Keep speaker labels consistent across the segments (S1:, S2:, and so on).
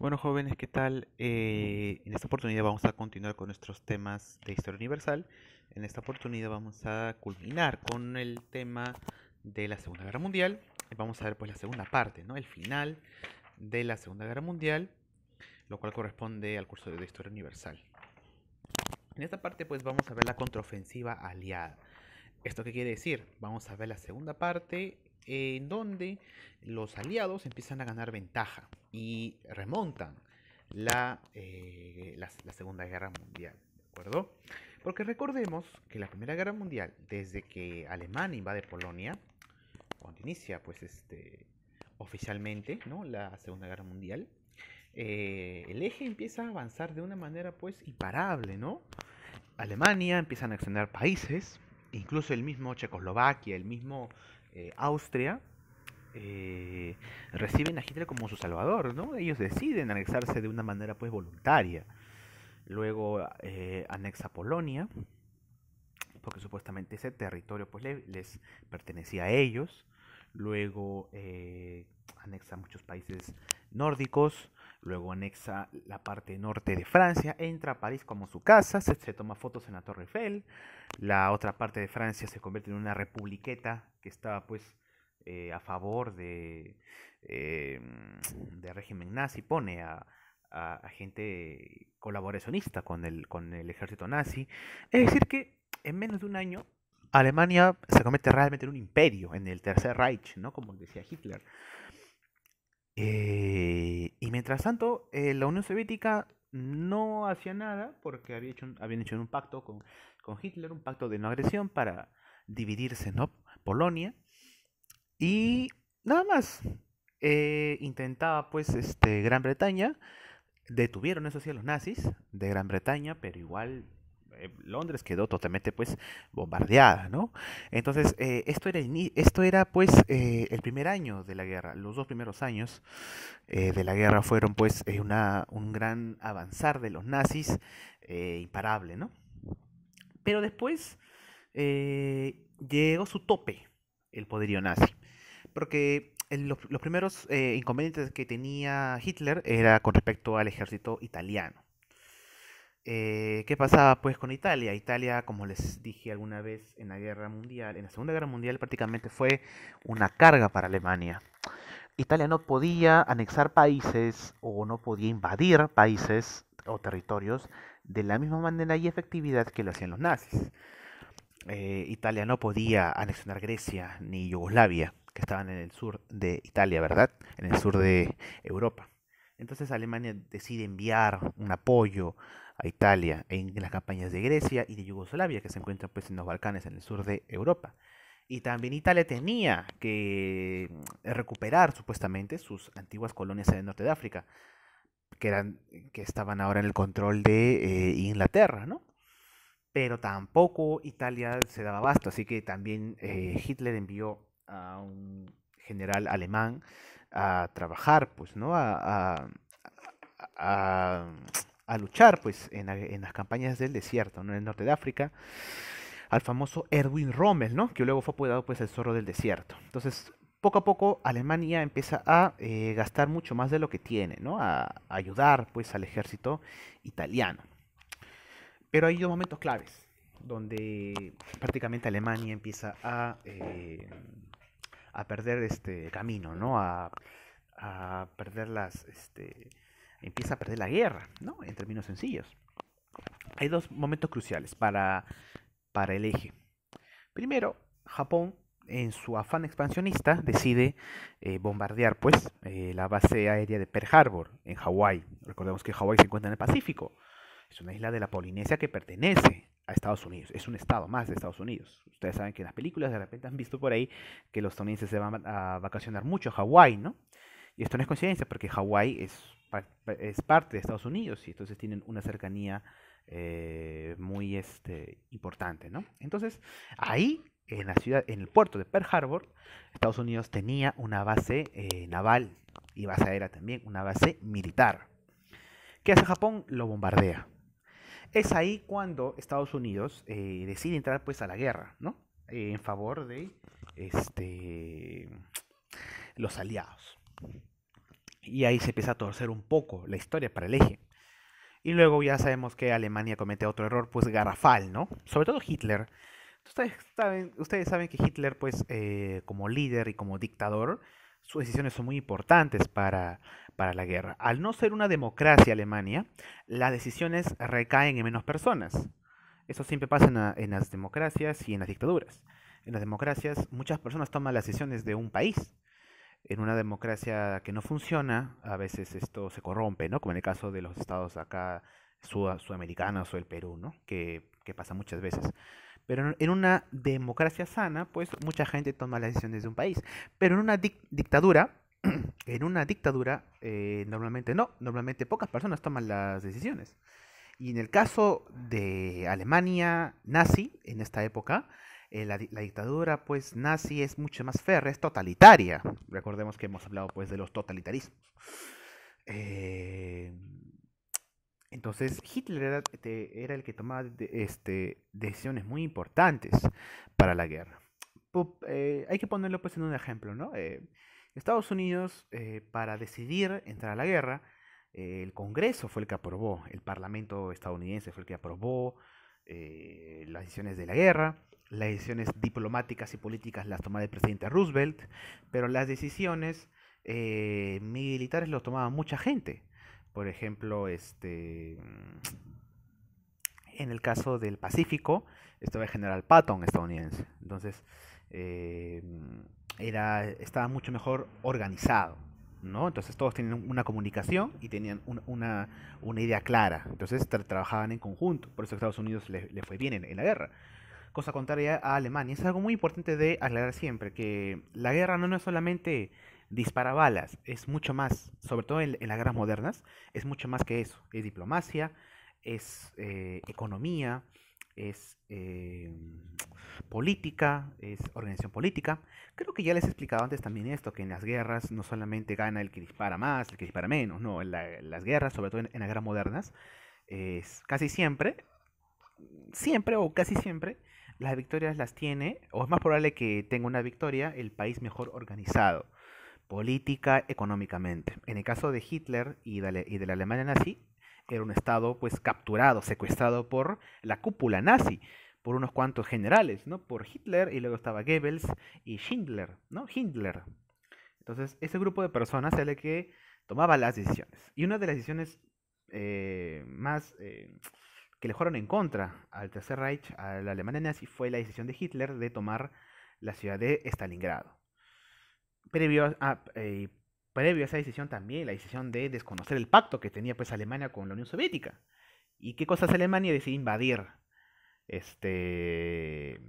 S1: Bueno, jóvenes, ¿qué tal? En esta oportunidad vamos a continuar con nuestros temas de historia universal. En esta oportunidad vamos a culminar con el tema de la Segunda Guerra Mundial. Vamos a ver pues la segunda parte, ¿no? El final de la Segunda Guerra Mundial, lo cual corresponde al curso de historia universal. En esta parte pues vamos a ver la contraofensiva aliada. ¿Esto qué quiere decir? Vamos a ver la segunda parte en donde los aliados empiezan a ganar ventaja y remontan la Segunda Guerra Mundial. ¿De acuerdo? Porque recordemos que la Primera Guerra Mundial, desde que Alemania invade Polonia, cuando inicia pues oficialmente, ¿no?, la Segunda Guerra Mundial, el eje empieza a avanzar de una manera pues imparable, ¿no? Alemania empieza a anexionar países, incluso el mismo Checoslovaquia, el mismo Austria, eh, reciben a Hitler como su salvador, ¿no? Ellos deciden anexarse de una manera pues voluntaria. Luego anexa Polonia, porque supuestamente ese territorio pues les pertenecía a ellos. Luego anexa muchos países nórdicos, luego anexa la parte norte de Francia, entra a París como su casa, se toma fotos en la Torre Eiffel, la otra parte de Francia se convierte en una republiqueta que estaba pues a favor eh, de régimen nazi, pone a gente colaboracionista con el ejército nazi. Es decir que en menos de un año Alemania se convierte realmente en un imperio, en el Tercer Reich, ¿no? Como decía Hitler. Y mientras tanto, la Unión Soviética no hacía nada porque habían hecho un pacto con Hitler, un pacto de no agresión para dividirse, ¿no? Polonia. Y nada más. Intentaba pues Gran Bretaña. Detuvieron eso sí a los nazis de Gran Bretaña, pero igual Londres quedó totalmente pues bombardeada, ¿no? Entonces esto era pues el primer año de la guerra. Los dos primeros años de la guerra fueron pues un gran avanzar de los nazis, imparable, ¿no? Pero después llegó su tope el poderío nazi. Porque los primeros inconvenientes que tenía Hitler era con respecto al ejército italiano. ¿Qué pasaba pues con Italia? Italia, como les dije alguna vez en la Guerra Mundial, en la Segunda Guerra Mundial prácticamente fue una carga para Alemania. Italia no podía anexar países o no podía invadir países o territorios de la misma manera y efectividad que lo hacían los nazis. Italia no podía anexionar Grecia ni Yugoslavia, que estaban en el sur de Italia, ¿verdad? En el sur de Europa. Entonces Alemania decide enviar un apoyo a Italia en las campañas de Grecia y de Yugoslavia, que se encuentran pues en los Balcanes, en el sur de Europa. Y también Italia tenía que recuperar supuestamente sus antiguas colonias en el norte de África, que estaban ahora en el control de Inglaterra, ¿no? Pero tampoco Italia se daba abasto, así que también Hitler envió a un general alemán a trabajar, pues, ¿no? A, a luchar, pues, en las campañas del desierto, ¿no? En el norte de África, al famoso Erwin Rommel, ¿no? Que luego fue apodado, pues, el zorro del desierto. Entonces, poco a poco Alemania empieza a gastar mucho más de lo que tiene, ¿no? A ayudar, pues, al ejército italiano. Pero hay dos momentos claves donde prácticamente Alemania empieza a perder este camino, ¿no? A perder empieza a perder la guerra, ¿no? En términos sencillos. Hay dos momentos cruciales para el eje. Primero, Japón, en su afán expansionista, decide bombardear pues la base aérea de Pearl Harbor en Hawái. Recordemos que Hawái se encuentra en el Pacífico. Es una isla de la Polinesia que pertenece a Estados Unidos. Es un estado más de Estados Unidos. Ustedes saben que en las películas de repente han visto por ahí que los estadounidenses se van a vacacionar mucho a Hawái, ¿no? Y esto no es coincidencia porque Hawái es parte de Estados Unidos y entonces tienen una cercanía muy importante, ¿no? Entonces, ahí en la ciudad, en el puerto de Pearl Harbor, Estados Unidos tenía una base naval y base aérea también, una base militar. ¿Qué hace Japón? Lo bombardea. Es ahí cuando Estados Unidos decide entrar pues a la guerra, ¿no? En favor de este, los aliados. Y ahí se empieza a torcer un poco la historia para el eje. Y luego ya sabemos que Alemania comete otro error, pues garrafal, ¿no? Sobre todo Hitler. Ustedes saben que Hitler, pues, como líder y como dictador, sus decisiones son muy importantes para la guerra. Al no ser una democracia Alemania, las decisiones recaen en menos personas. Eso siempre pasa en las democracias y en las dictaduras. En las democracias, muchas personas toman las decisiones de un país. En una democracia que no funciona, a veces esto se corrompe, ¿no? Como en el caso de los estados acá sudamericanos o el Perú, ¿no? Que pasa muchas veces. Pero en una democracia sana, pues mucha gente toma las decisiones de un país. Pero en una dictadura, normalmente no, normalmente pocas personas toman las decisiones. Y en el caso de Alemania nazi, en esta época, la dictadura pues nazi es mucho más férrea, es totalitaria. Recordemos que hemos hablado pues de los totalitarismos. Eh, entonces Hitler era el que tomaba decisiones muy importantes para la guerra. Hay que ponerlo pues en un ejemplo, ¿no? Estados Unidos, para decidir entrar a la guerra, el Congreso fue el que aprobó, el Parlamento estadounidense fue el que aprobó las decisiones de la guerra, las decisiones diplomáticas y políticas las tomaba el presidente Roosevelt, pero las decisiones militares lo tomaba mucha gente. Por ejemplo, en el caso del Pacífico, estaba el general Patton estadounidense. Entonces, eh, estaba mucho mejor organizado, ¿no? Entonces todos tenían una comunicación y tenían una idea clara. Entonces trabajaban en conjunto. Por eso a Estados Unidos le fue bien en la guerra. Cosa contraria a Alemania. Es algo muy importante de aclarar siempre, que la guerra no es solamente dispara balas, es mucho más, sobre todo en las guerras modernas, es mucho más que eso. Es diplomacia, es economía, es política, es organización política. Creo que ya les he explicado antes también esto, que en las guerras no solamente gana el que dispara más, el que dispara menos, no, en las guerras, sobre todo en las guerras modernas, es casi siempre o casi siempre, las victorias las tiene, o es más probable que tenga una victoria, el país mejor organizado, política, económicamente. En el caso de Hitler y de la Alemania nazi, era un estado pues capturado, secuestrado por la cúpula nazi, por unos cuantos generales, ¿no? Por Hitler y luego estaba Goebbels y Schindler, ¿no? Hindler. Entonces, ese grupo de personas era el que tomaba las decisiones. Y una de las decisiones más que le fueron en contra al Tercer Reich, a la Alemania nazi, fue la decisión de Hitler de tomar la ciudad de Stalingrado. Previo previo a esa decisión también, la decisión de desconocer el pacto que tenía pues Alemania con la Unión Soviética. ¿Y qué cosa hace Alemania? Decide invadir este,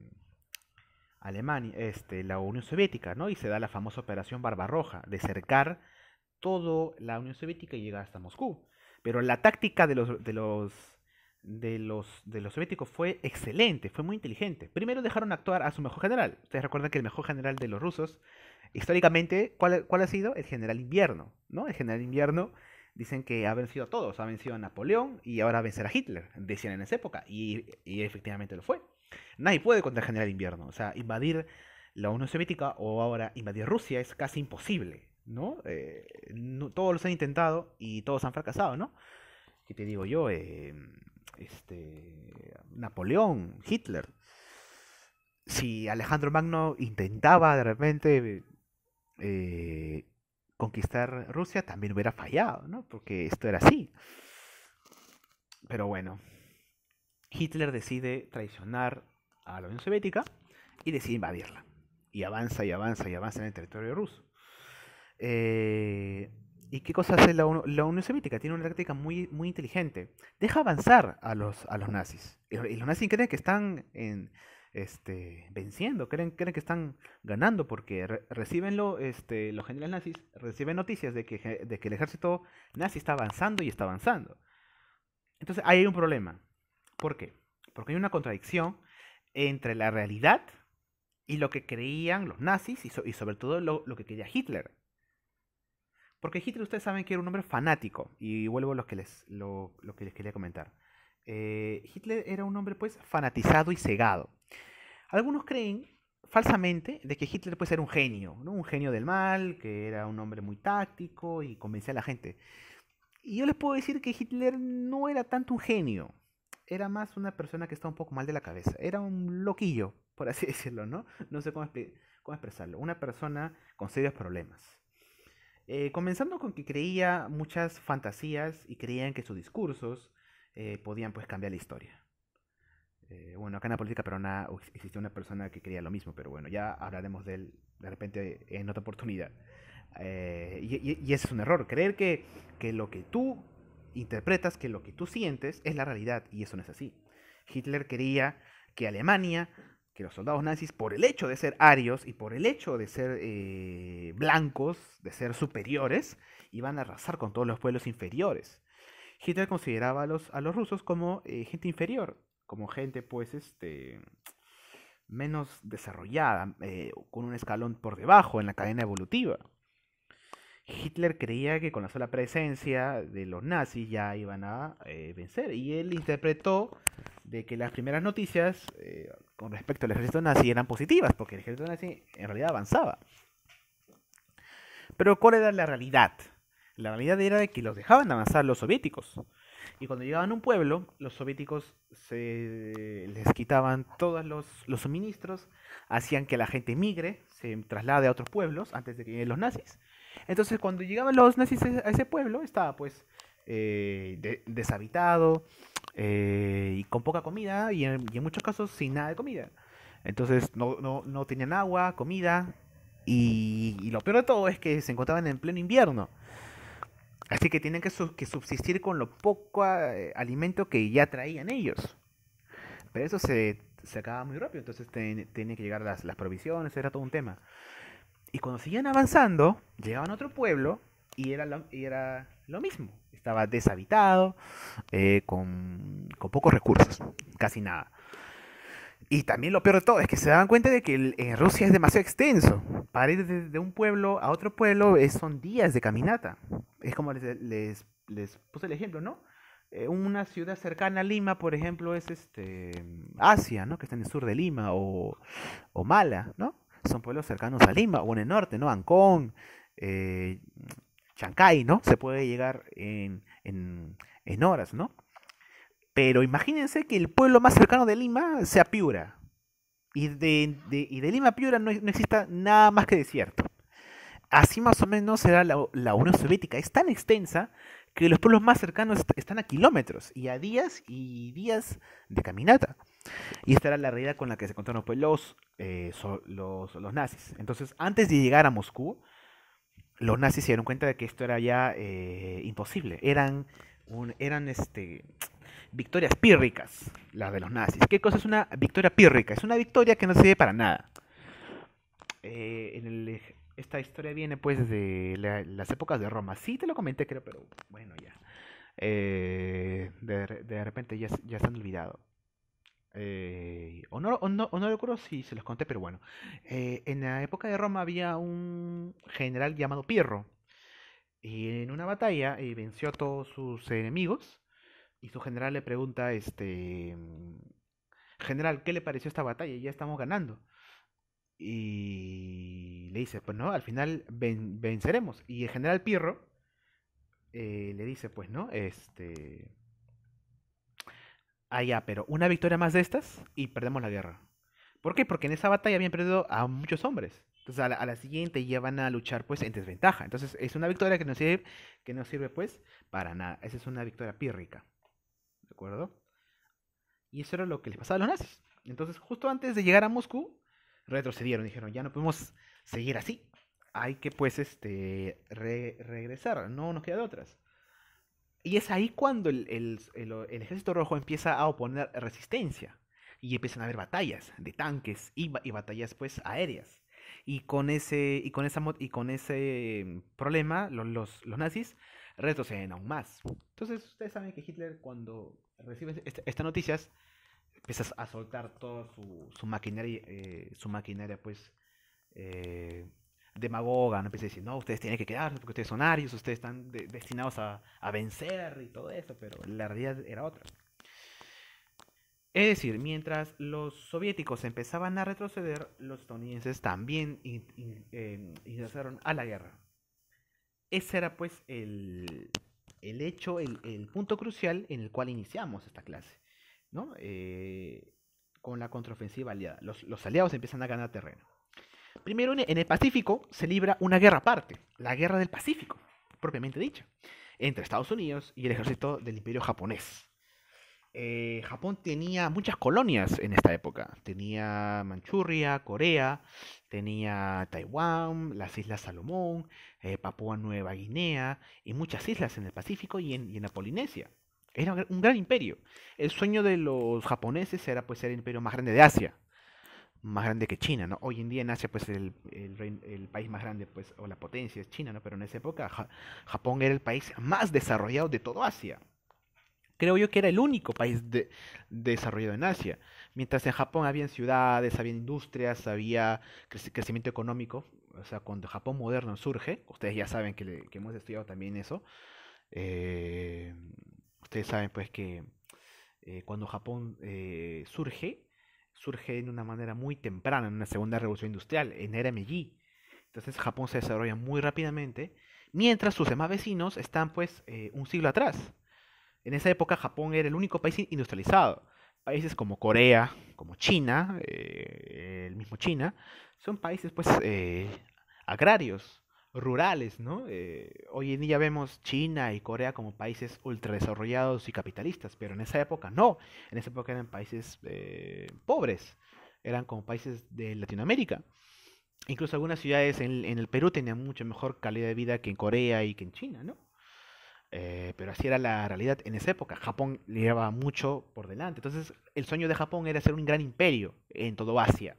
S1: Alemania, la Unión Soviética, ¿no? Y se da la famosa Operación Barbarroja, de cercar toda la Unión Soviética y llegar hasta Moscú. Pero la táctica de los soviéticos fue excelente, fue muy inteligente. Primero dejaron actuar a su mejor general. Ustedes recuerdan que el mejor general de los rusos, históricamente, ¿cuál ha sido? El general Invierno, ¿no? El general Invierno dicen que ha vencido a todos, ha vencido a Napoleón y ahora vencerá a Hitler, decían en esa época, y efectivamente lo fue. Nadie puede contra el general Invierno, o sea, invadir la Unión Soviética o ahora invadir Rusia es casi imposible, ¿no? Todos los han intentado y todos han fracasado, ¿no? ¿Qué te digo yo? Napoleón, Hitler. Si Alejandro Magno intentaba de repente eh, conquistar Rusia, también hubiera fallado, ¿no? Porque esto era así. Pero bueno, Hitler decide traicionar a la Unión Soviética y decide invadirla. Y avanza y avanza y avanza en el territorio ruso. ¿Y qué cosa hace la Unión Soviética? Tiene una táctica muy, muy inteligente. Deja avanzar a los nazis. Y los nazis creen que están venciendo, creen que están ganando porque reciben los generales nazis reciben noticias de que el ejército nazi está avanzando y está avanzando. Entonces ahí hay un problema. ¿Por qué? Porque hay una contradicción entre la realidad y lo que creían los nazis y sobre todo lo que quería Hitler. Porque Hitler, ustedes saben que era un hombre fanático, y vuelvo a lo que les quería comentar. Hitler era un hombre, pues, fanatizado y cegado. Algunos creen falsamente de que Hitler pues era un genio, ¿no? Un genio del mal, que era un hombre muy táctico y convencía a la gente. Y yo les puedo decir que Hitler no era tanto un genio, era más una persona que está un poco mal de la cabeza, era un loquillo, por así decirlo, ¿no? No sé cómo expresarlo, una persona con serios problemas. Comenzando con que creía muchas fantasías y creía en que sus discursos podían pues cambiar la historia. Bueno, acá en la política peruana existía una persona que creía lo mismo, pero bueno, ya hablaremos de él de repente en otra oportunidad. Y ese es un error, creer que lo que tú interpretas, que lo que tú sientes es la realidad, y eso no es así. Hitler quería que Alemania, que los soldados nazis, por el hecho de ser arios y por el hecho de ser blancos, de ser superiores, iban a arrasar con todos los pueblos inferiores. Hitler consideraba a los rusos como gente inferior, como gente pues menos desarrollada, con un escalón por debajo en la cadena evolutiva. Hitler creía que con la sola presencia de los nazis ya iban a vencer, y él interpretó de que las primeras noticias con respecto al ejército nazi eran positivas, porque el ejército nazi en realidad avanzaba. Pero ¿cuál era la realidad? La realidad era de que los dejaban avanzar los soviéticos. Y cuando llegaban a un pueblo, los soviéticos les quitaban todos los suministros, hacían que la gente migre, se traslade a otros pueblos antes de que lleguen los nazis. Entonces, cuando llegaban los nazis a ese pueblo, estaba pues deshabitado y con poca comida y en muchos casos sin nada de comida. Entonces, no tenían agua, comida y lo peor de todo es que se encontraban en pleno invierno. Así que tienen que subsistir con lo poco alimento que ya traían ellos. Pero eso se acaba muy rápido, entonces tenían que llegar las provisiones, era todo un tema. Y cuando seguían avanzando, llegaban a otro pueblo y era lo mismo. Estaba deshabitado, con pocos recursos, casi nada. Y también lo peor de todo es que se daban cuenta de que Rusia es demasiado extenso. Para ir de un pueblo a otro pueblo son días de caminata. Es como les puse el ejemplo, ¿no? Una ciudad cercana a Lima, por ejemplo, es Asia, ¿no? Que está en el sur de Lima, o Mala, ¿no? Son pueblos cercanos a Lima, o en el norte, ¿no? Ancón, eh, Chancay, ¿no? Se puede llegar en horas, ¿no? Pero imagínense que el pueblo más cercano de Lima sea Piura. Y de Lima a Piura no exista nada más que desierto. Así más o menos era la Unión Soviética. Es tan extensa que los pueblos más cercanos están a kilómetros y a días y días de caminata. Y esta era la realidad con la que se encontraron pues, los nazis. Entonces, antes de llegar a Moscú, los nazis se dieron cuenta de que esto era ya imposible. Eran victorias pírricas, las de los nazis. ¿Qué cosa es una victoria pírrica? Es una victoria que no sirve para nada. Esta historia viene pues de las épocas de Roma. Sí te lo comenté, creo, pero bueno, ya. De repente ya se han olvidado. O no recuerdo si se los conté, pero bueno. En la época de Roma había un general llamado Pirro. Y en una batalla venció a todos sus enemigos. Y su general le pregunta, general, ¿qué le pareció esta batalla? Ya estamos ganando. Y le dice, pues no, al final venceremos. Y el general Pirro le dice, pues no, ya, pero una victoria más de estas y perdemos la guerra. ¿Por qué? Porque en esa batalla habían perdido a muchos hombres. Entonces a la siguiente ya van a luchar pues en desventaja. Entonces es una victoria que no sirve pues para nada. Esa es una victoria pírrica. ¿De acuerdo? Y eso era lo que les pasaba a los nazis. Entonces justo antes de llegar a Moscú, retrocedieron. Dijeron, ya no podemos seguir así. Hay que pues regresar. No nos queda de otras. Y es ahí cuando el ejército rojo empieza a oponer resistencia. Y empiezan a haber batallas de tanques y batallas pues aéreas. Y con ese problema, los nazis retroceden aún más. Entonces, ustedes saben que Hitler, cuando recibe estas noticias, empieza a soltar toda su maquinaria pues, eh, demagoga, no empieza a decir, no, ustedes tienen que quedarse porque ustedes son arios, ustedes están destinados a vencer y todo eso, pero la realidad era otra. Es decir, mientras los soviéticos empezaban a retroceder, los estadounidenses también ingresaron a la guerra. Ese era pues el hecho, el punto crucial en el cual iniciamos esta clase, ¿no? Con la contraofensiva aliada. Los aliados empiezan a ganar terreno. Primero, en el Pacífico se libra una guerra aparte, la Guerra del Pacífico, propiamente dicha, entre Estados Unidos y el ejército del Imperio japonés. Japón tenía muchas colonias en esta época. Tenía Manchuria, Corea, tenía Taiwán, las Islas Salomón, Papúa Nueva Guinea y muchas islas en el Pacífico y en la Polinesia. Era un gran imperio. El sueño de los japoneses era pues ser el imperio más grande de Asia, más grande que China, ¿no? Hoy en día en Asia pues el país más grande pues o la potencia es China, ¿no? Pero en esa época Japón era el país más desarrollado de todo Asia. Creo yo que era el único país desarrollado en Asia. Mientras en Japón había ciudades, había industrias, había crecimiento económico. O sea, cuando Japón moderno surge, ustedes ya saben que hemos estudiado también eso. eh, Ustedes saben pues que cuando Japón surge de una manera muy temprana, en una segunda revolución industrial, en era Meiji. Entonces Japón se desarrolla muy rápidamente, mientras sus demás vecinos están pues un siglo atrás. En esa época Japón era el único país industrializado. Países como Corea, como China, el mismo China, son países pues agrarios, rurales, ¿no? Hoy en día vemos China y Corea como países ultradesarrollados y capitalistas, pero en esa época no. En esa época eran países pobres, eran como países de Latinoamérica. Incluso algunas ciudades en el Perú tenían mucho mejor calidad de vida que en Corea y que en China, ¿no? Pero así era la realidad en esa época. Japón le llevaba mucho por delante. Entonces, el sueño de Japón era ser un gran imperio en todo Asia,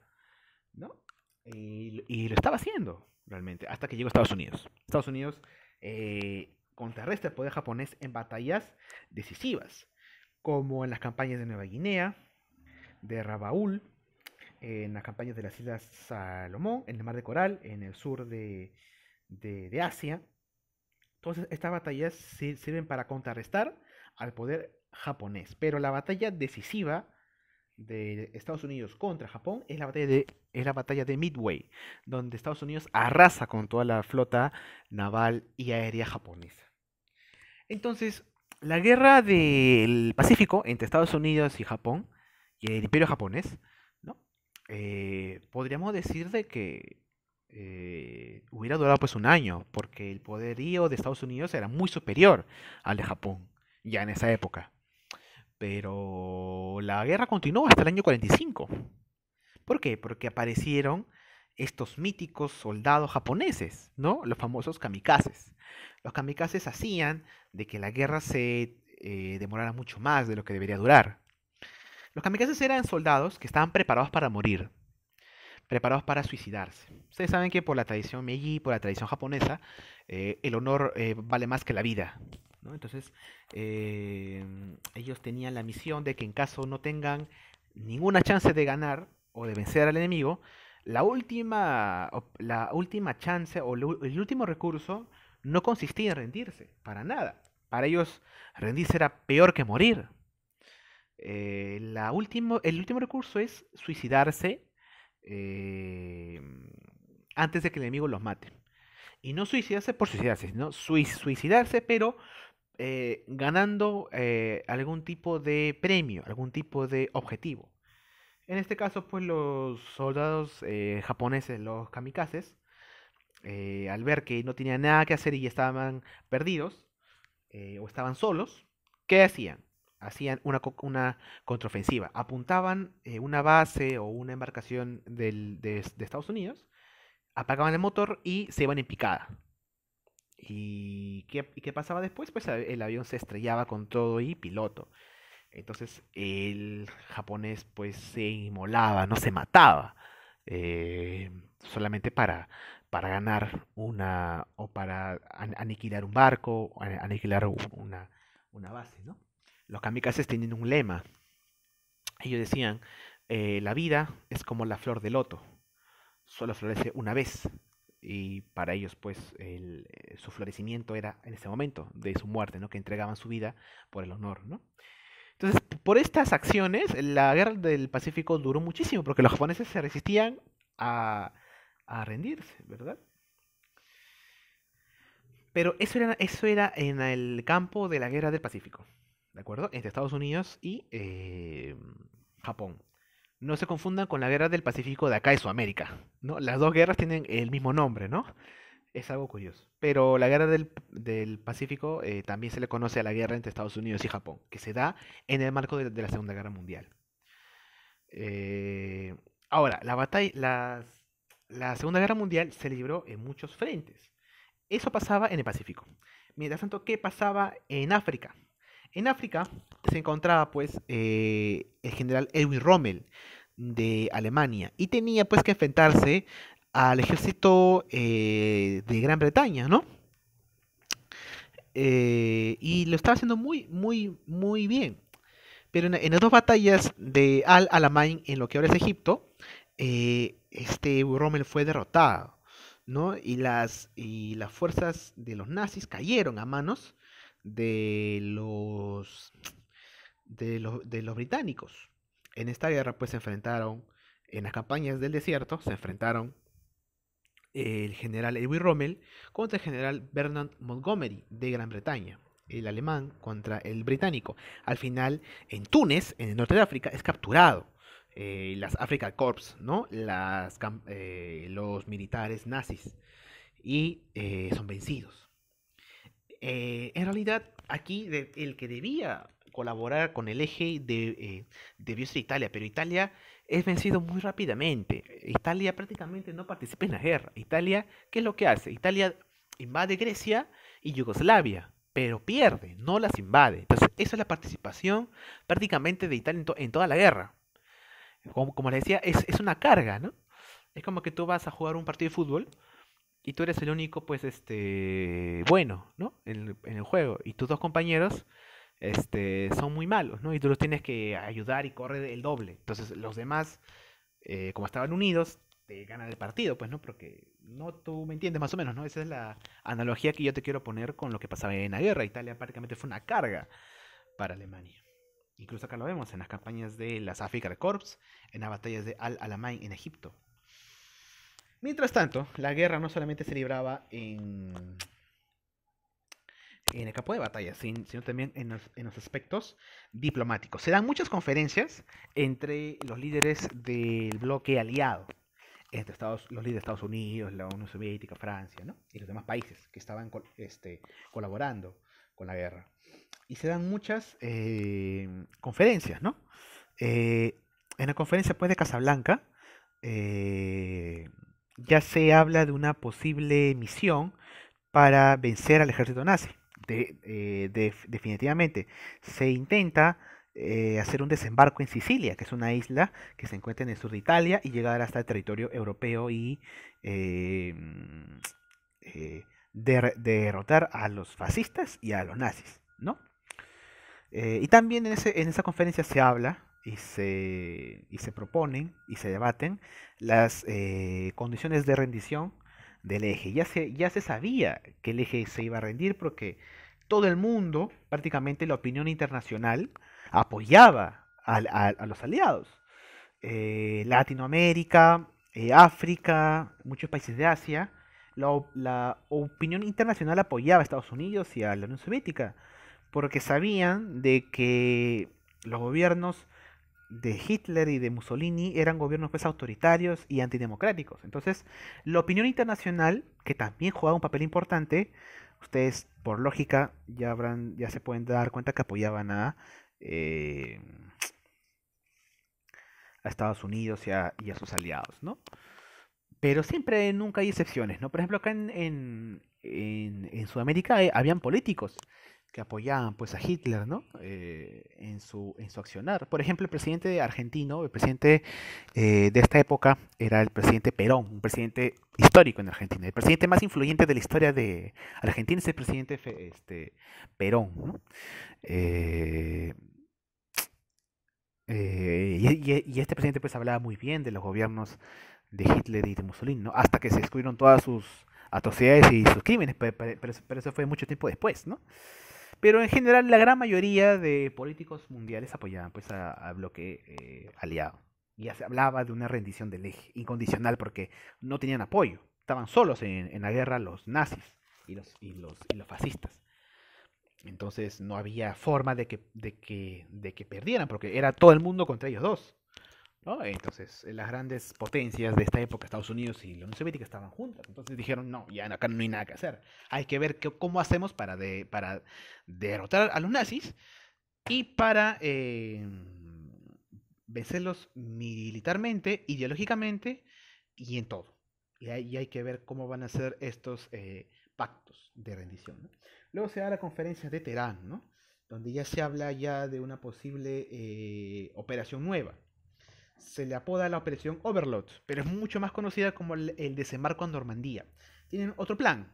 S1: ¿no? Y lo estaba haciendo, realmente, hasta que llegó Estados Unidos. Estados Unidos contrarresta el poder japonés en batallas decisivas, como en las campañas de Nueva Guinea, de Rabaul, en las campañas de las Islas Salomón, en el Mar de Coral, en el sur de Asia. Entonces, estas batallas sirven para contrarrestar al poder japonés. Pero la batalla decisiva de Estados Unidos contra Japón es la batalla de Midway, donde Estados Unidos arrasa con toda la flota naval y aérea japonesa. Entonces, la guerra del Pacífico entre Estados Unidos y Japón y el Imperio japonés, ¿no? Podríamos decir de que hubiera durado pues un año, porque el poderío de Estados Unidos era muy superior al de Japón, ya en esa época. Pero la guerra continuó hasta el año 45. ¿Por qué? Porque aparecieron estos míticos soldados japoneses, ¿no? Los famosos kamikazes. Los kamikazes hacían de que la guerra se demorara mucho más de lo que debería durar. Los kamikazes eran soldados que estaban preparados para morir, preparados para suicidarse. Ustedes saben que por la tradición Meiji, por la tradición japonesa, el honor vale más que la vida, ¿no? Entonces, ellos tenían la misión de que en caso no tengan ninguna chance de ganar o de vencer al enemigo, la última chance o el último recurso no consistía en rendirse, para nada. Para ellos, rendirse era peor que morir. El último recurso es suicidarse eh, antes de que el enemigo los mate. Y no suicidarse por suicidarse, sino suicidarse, pero ganando algún tipo de premio, algún tipo de objetivo. En este caso, pues los soldados japoneses, los kamikazes, al ver que no tenían nada que hacer y estaban perdidos o estaban solos, ¿qué hacían? Hacían una contraofensiva. Apuntaban una base o una embarcación de Estados Unidos, apagaban el motor y se iban en picada. ¿Y qué pasaba después? Pues el avión se estrellaba con todo y piloto. Entonces el japonés pues se inmolaba, no se mataba, solamente para ganar o para aniquilar un barco, o aniquilar una base, ¿no? Los kamikazes tienen un lema. Ellos decían, la vida es como la flor de loto, solo florece una vez. Y para ellos, pues, su florecimiento era en ese momento de su muerte, ¿no? Que entregaban su vida por el honor, ¿no? Entonces, por estas acciones, la guerra del Pacífico duró muchísimo, porque los japoneses se resistían a, a rendirse, ¿verdad? Pero eso era en el campo de la guerra del Pacífico, ¿de acuerdo? Entre Estados Unidos y Japón. No se confundan con la guerra del Pacífico de acá de Sudamérica, ¿no? Las dos guerras tienen el mismo nombre, ¿no? Es algo curioso. Pero la guerra del Pacífico también se le conoce a la guerra entre Estados Unidos y Japón, que se da en el marco de la Segunda Guerra Mundial. Eh, ahora, la Segunda Guerra Mundial se libró en muchos frentes. Eso pasaba en el Pacífico. Mientras tanto, ¿qué pasaba en África? En África se encontraba pues el general Erwin Rommel de Alemania y tenía pues que enfrentarse al ejército de Gran Bretaña, ¿no? Y lo estaba haciendo muy bien. Pero en las dos batallas de Al-Alamein, en lo que ahora es Egipto, este Rommel fue derrotado, ¿no? Y las fuerzas de los nazis cayeron a manos de de los británicos. En esta guerra, pues se enfrentaron, en las campañas del desierto, se enfrentaron el general Edwin Rommel contra el general Bernard Montgomery de Gran Bretaña, el alemán contra el británico. Al final, en Túnez, en el norte de África, es capturado. Las Africa Corps, ¿no? Los militares nazis, y son vencidos. En realidad, aquí el que debía colaborar con el eje debió ser Italia, pero Italia es vencido muy rápidamente. Italia prácticamente no participa en la guerra. Italia, ¿qué es lo que hace? Italia invade Grecia y Yugoslavia, pero pierde, no las invade. Entonces, esa es la participación prácticamente de Italia en toda la guerra. Como les decía, es una carga, ¿no? Es como que tú vas a jugar un partido de fútbol y tú eres el único, pues, bueno, ¿no? En el juego. Y tus dos compañeros, son muy malos, ¿no? Y tú los tienes que ayudar y correr el doble. Entonces, los demás, como estaban unidos, te ganan el partido, pues, ¿no? Porque, no, tú me entiendes más o menos, ¿no? Esa es la analogía que yo te quiero poner con lo que pasaba en la guerra. Italia prácticamente fue una carga para Alemania. Incluso acá lo vemos en las campañas de las Afrika Korps, en las batallas de Al-Alamein en Egipto. Mientras tanto, la guerra no solamente se libraba en el campo de batalla, sino también en los aspectos diplomáticos. Se dan muchas conferencias entre los líderes del bloque aliado, entre los líderes de Estados Unidos, la Unión Soviética, Francia, ¿no? Y los demás países que estaban colaborando con la guerra. Y se dan muchas conferencias, ¿no? En la conferencia pues, de Casablanca, eh, ya se habla de una posible misión para vencer al ejército nazi. Definitivamente se intenta hacer un desembarco en Sicilia, que es una isla que se encuentra en el sur de Italia, y llegar hasta el territorio europeo y eh, derrotar a los fascistas y a los nazis, ¿no? Y también en esa conferencia se habla y se proponen y se debaten las condiciones de rendición del eje. Ya se sabía que el eje se iba a rendir porque todo el mundo, prácticamente la opinión internacional, apoyaba a los aliados. Latinoamérica, África, muchos países de Asia, la opinión internacional apoyaba a Estados Unidos y a la Unión Soviética porque sabían de que los gobiernos de Hitler y de Mussolini eran gobiernos pues autoritarios y antidemocráticos. Entonces, la opinión internacional, que también jugaba un papel importante, ustedes por lógica ya se pueden dar cuenta que apoyaban a Estados Unidos y a sus aliados, ¿no? Pero siempre, nunca hay excepciones, ¿no? Por ejemplo, acá en Sudamérica habían políticos que apoyaban pues a Hitler, ¿no? En su accionar. Por ejemplo, el presidente argentino, el presidente de esta época era el presidente Perón, un presidente histórico en Argentina. El presidente más influyente de la historia de Argentina es el presidente Perón, ¿no? Eh, y este presidente pues hablaba muy bien de los gobiernos de Hitler y de Mussolini, ¿no? Hasta que se descubrieron todas sus atrocidades y sus crímenes, pero eso fue mucho tiempo después, ¿no? Pero en general la gran mayoría de políticos mundiales apoyaban pues al bloque aliado. Ya se hablaba de una rendición del eje incondicional porque no tenían apoyo. Estaban solos en la guerra los nazis y los fascistas. Entonces no había forma de que perdieran porque era todo el mundo contra ellos dos. ¿No? Entonces, las grandes potencias de esta época, Estados Unidos y la Unión Soviética, estaban juntas. Entonces dijeron, no, ya acá no hay nada que hacer. Hay que ver cómo hacemos para derrotar a los nazis y para vencerlos militarmente, ideológicamente y en todo. Y hay que ver cómo van a ser estos pactos de rendición. ¿No? Luego se da la conferencia de Teherán, ¿no? Donde ya se habla ya de una posible operación nueva. Se le apoda la operación Overlord, pero es mucho más conocida como el desembarco en Normandía. Tienen otro plan.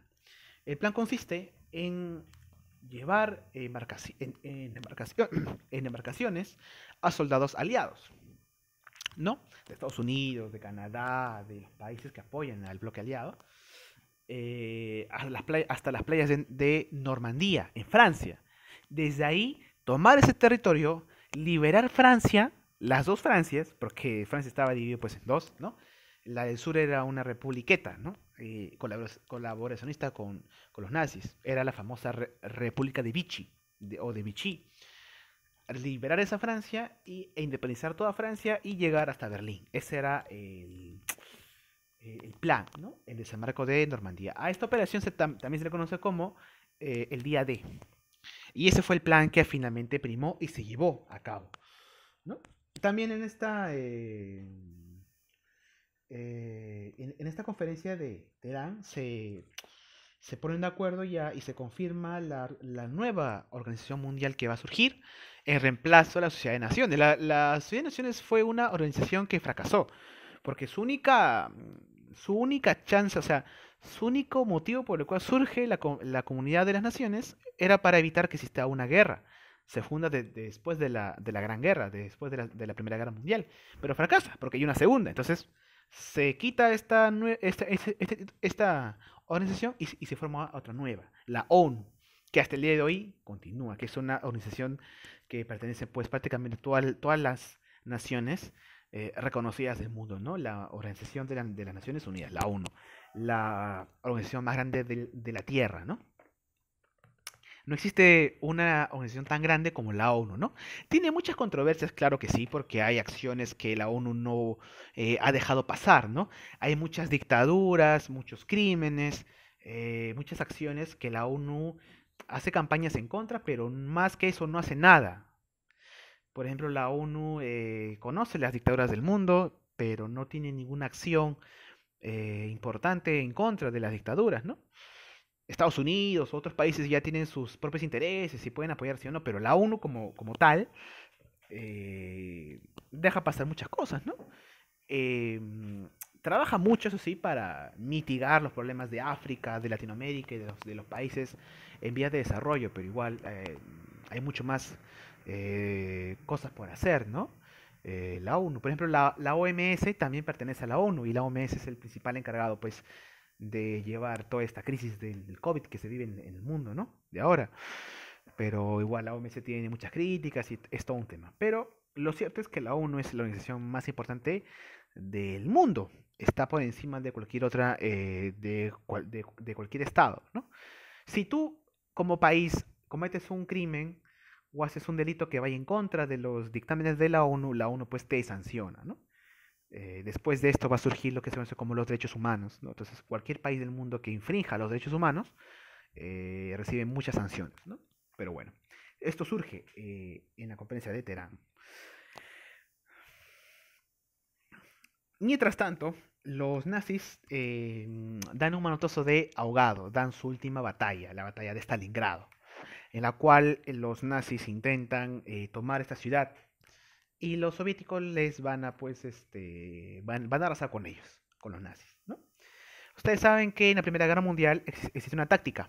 S1: El plan consiste en llevar en embarcaciones a soldados aliados, ¿no? De Estados Unidos, de Canadá, de los países que apoyan al bloque aliado, hasta las playas de Normandía, en Francia. Desde ahí, tomar ese territorio, liberar Francia, las dos Francias, porque Francia estaba dividida pues en dos, ¿no? La del sur era una republiqueta, ¿no? Colaboracionista con los nazis. Era la famosa República de Vichy, o de Vichy. Liberar esa Francia e independizar toda Francia y llegar hasta Berlín. Ese era el plan, ¿no? El desembarco de Normandía. A esta operación también se le conoce como el día D. Y ese fue el plan que finalmente primó y se llevó a cabo, ¿no? También en esta conferencia de Teherán se ponen de acuerdo ya y se confirma la nueva organización mundial que va a surgir en reemplazo a la Sociedad de Naciones. La Sociedad de Naciones fue una organización que fracasó, porque su única chance, o sea, su único motivo por el cual surge la Comunidad de las Naciones era para evitar que exista una guerra. Se funda después de la Gran Guerra, después de la Primera Guerra Mundial, pero fracasa porque hay una segunda. Entonces se quita esta organización y se forma otra nueva, la ONU, que hasta el día de hoy continúa, que es una organización que pertenece pues prácticamente a todas las naciones reconocidas del mundo, ¿no? La Organización de las Naciones Unidas, la ONU, la organización más grande de la Tierra, ¿no? No existe una organización tan grande como la ONU, ¿no? Tiene muchas controversias, claro que sí, porque hay acciones que la ONU no ha dejado pasar, ¿no? Hay muchas dictaduras, muchos crímenes, muchas acciones que la ONU hace campañas en contra, pero más que eso no hace nada. Por ejemplo, la ONU conoce las dictaduras del mundo, pero no tiene ninguna acción importante en contra de las dictaduras, ¿no? Estados Unidos, otros países ya tienen sus propios intereses y pueden apoyarse o no, pero la ONU como tal eh, deja pasar muchas cosas, ¿no? Eh, Trabaja mucho, eso sí, para mitigar los problemas de África, de Latinoamérica y de los países en vías de desarrollo, pero igual hay mucho más cosas por hacer, ¿no? La ONU, por ejemplo, la OMS también pertenece a la ONU y la OMS es el principal encargado, pues, de llevar toda esta crisis del COVID que se vive en el mundo, ¿no? De ahora. Pero igual la OMS tiene muchas críticas y es todo un tema. Pero lo cierto es que la ONU es la organización más importante del mundo. Está por encima de cualquier otra, de cualquier estado, ¿no? Si tú como país cometes un crimen o haces un delito que vaya en contra de los dictámenes de la ONU pues te sanciona, ¿no? Después de esto va a surgir lo que se conoce como los derechos humanos, ¿no? Entonces, cualquier país del mundo que infrinja los derechos humanos recibe muchas sanciones, ¿no? Pero bueno, esto surge en la conferencia de Teherán. Mientras tanto, los nazis dan un manotazo de ahogado, dan su última batalla, la batalla de Stalingrado, en la cual los nazis intentan tomar esta ciudad y los soviéticos les van a, pues, van a arrasar con ellos, con los nazis, ¿no? Ustedes saben que en la Primera Guerra Mundial existe una táctica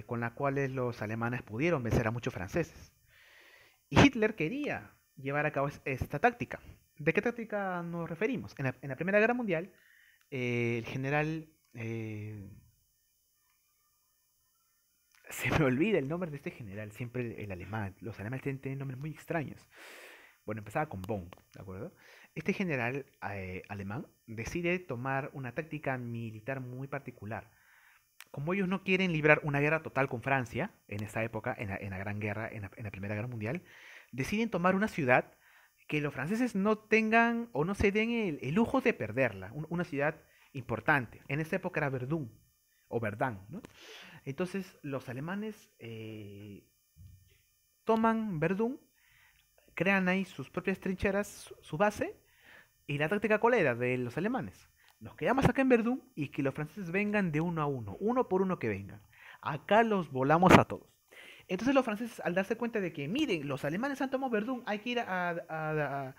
S1: con la cual los alemanes pudieron vencer a muchos franceses. Y Hitler quería llevar a cabo esta táctica. ¿De qué táctica nos referimos? En la Primera Guerra Mundial, el general Se me olvida el nombre de este general, siempre el alemán. Los alemanes tienen nombres muy extraños. Bueno, empezaba con Bonn, ¿de acuerdo? Este general alemán decide tomar una táctica militar muy particular. Como ellos no quieren librar una guerra total con Francia, en esa época, en la Gran Guerra, en la Primera Guerra Mundial, deciden tomar una ciudad que los franceses no tengan o no se den el lujo de perderla. Una ciudad importante. En esa época era Verdún, o Verdun, ¿no? Entonces los alemanes toman Verdún, crean ahí sus propias trincheras, su base, y la táctica cuál era de los alemanes. Nos quedamos acá en Verdún y que los franceses vengan de uno a uno, uno por uno que vengan. Acá los volamos a todos. Entonces los franceses, al darse cuenta de que, miren, los alemanes han tomado Verdún, hay que ir a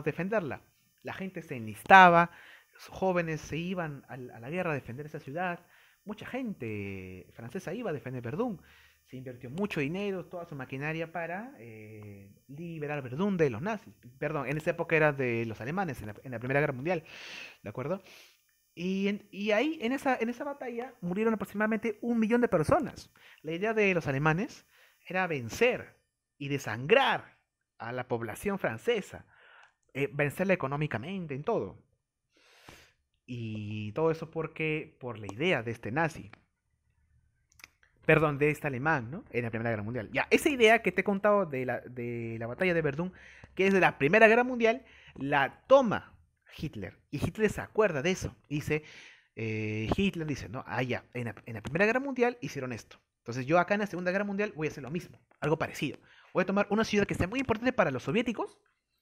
S1: defenderla. La gente se enlistaba, los jóvenes se iban a la guerra a defender esa ciudad. Mucha gente francesa iba a defender Verdún. Se invirtió mucho dinero, toda su maquinaria para liberar Verdún de los nazis. Perdón, en esa época era de los alemanes, en la Primera Guerra Mundial, ¿de acuerdo? Y ahí, en esa batalla, murieron aproximadamente 1 millón de personas. La idea de los alemanes era vencer y desangrar a la población francesa, vencerla económicamente, en todo. Y todo eso por la idea de este nazi, perdón, de este alemán, ¿no? En la Primera Guerra Mundial. Ya, esa idea que te he contado de la batalla de Verdún, que es de la Primera Guerra Mundial, la toma Hitler. Y Hitler se acuerda de eso. Hitler dice, no, ya, en la Primera Guerra Mundial hicieron esto. Entonces yo acá en la Segunda Guerra Mundial voy a hacer lo mismo, algo parecido. Voy a tomar una ciudad que sea muy importante para los soviéticos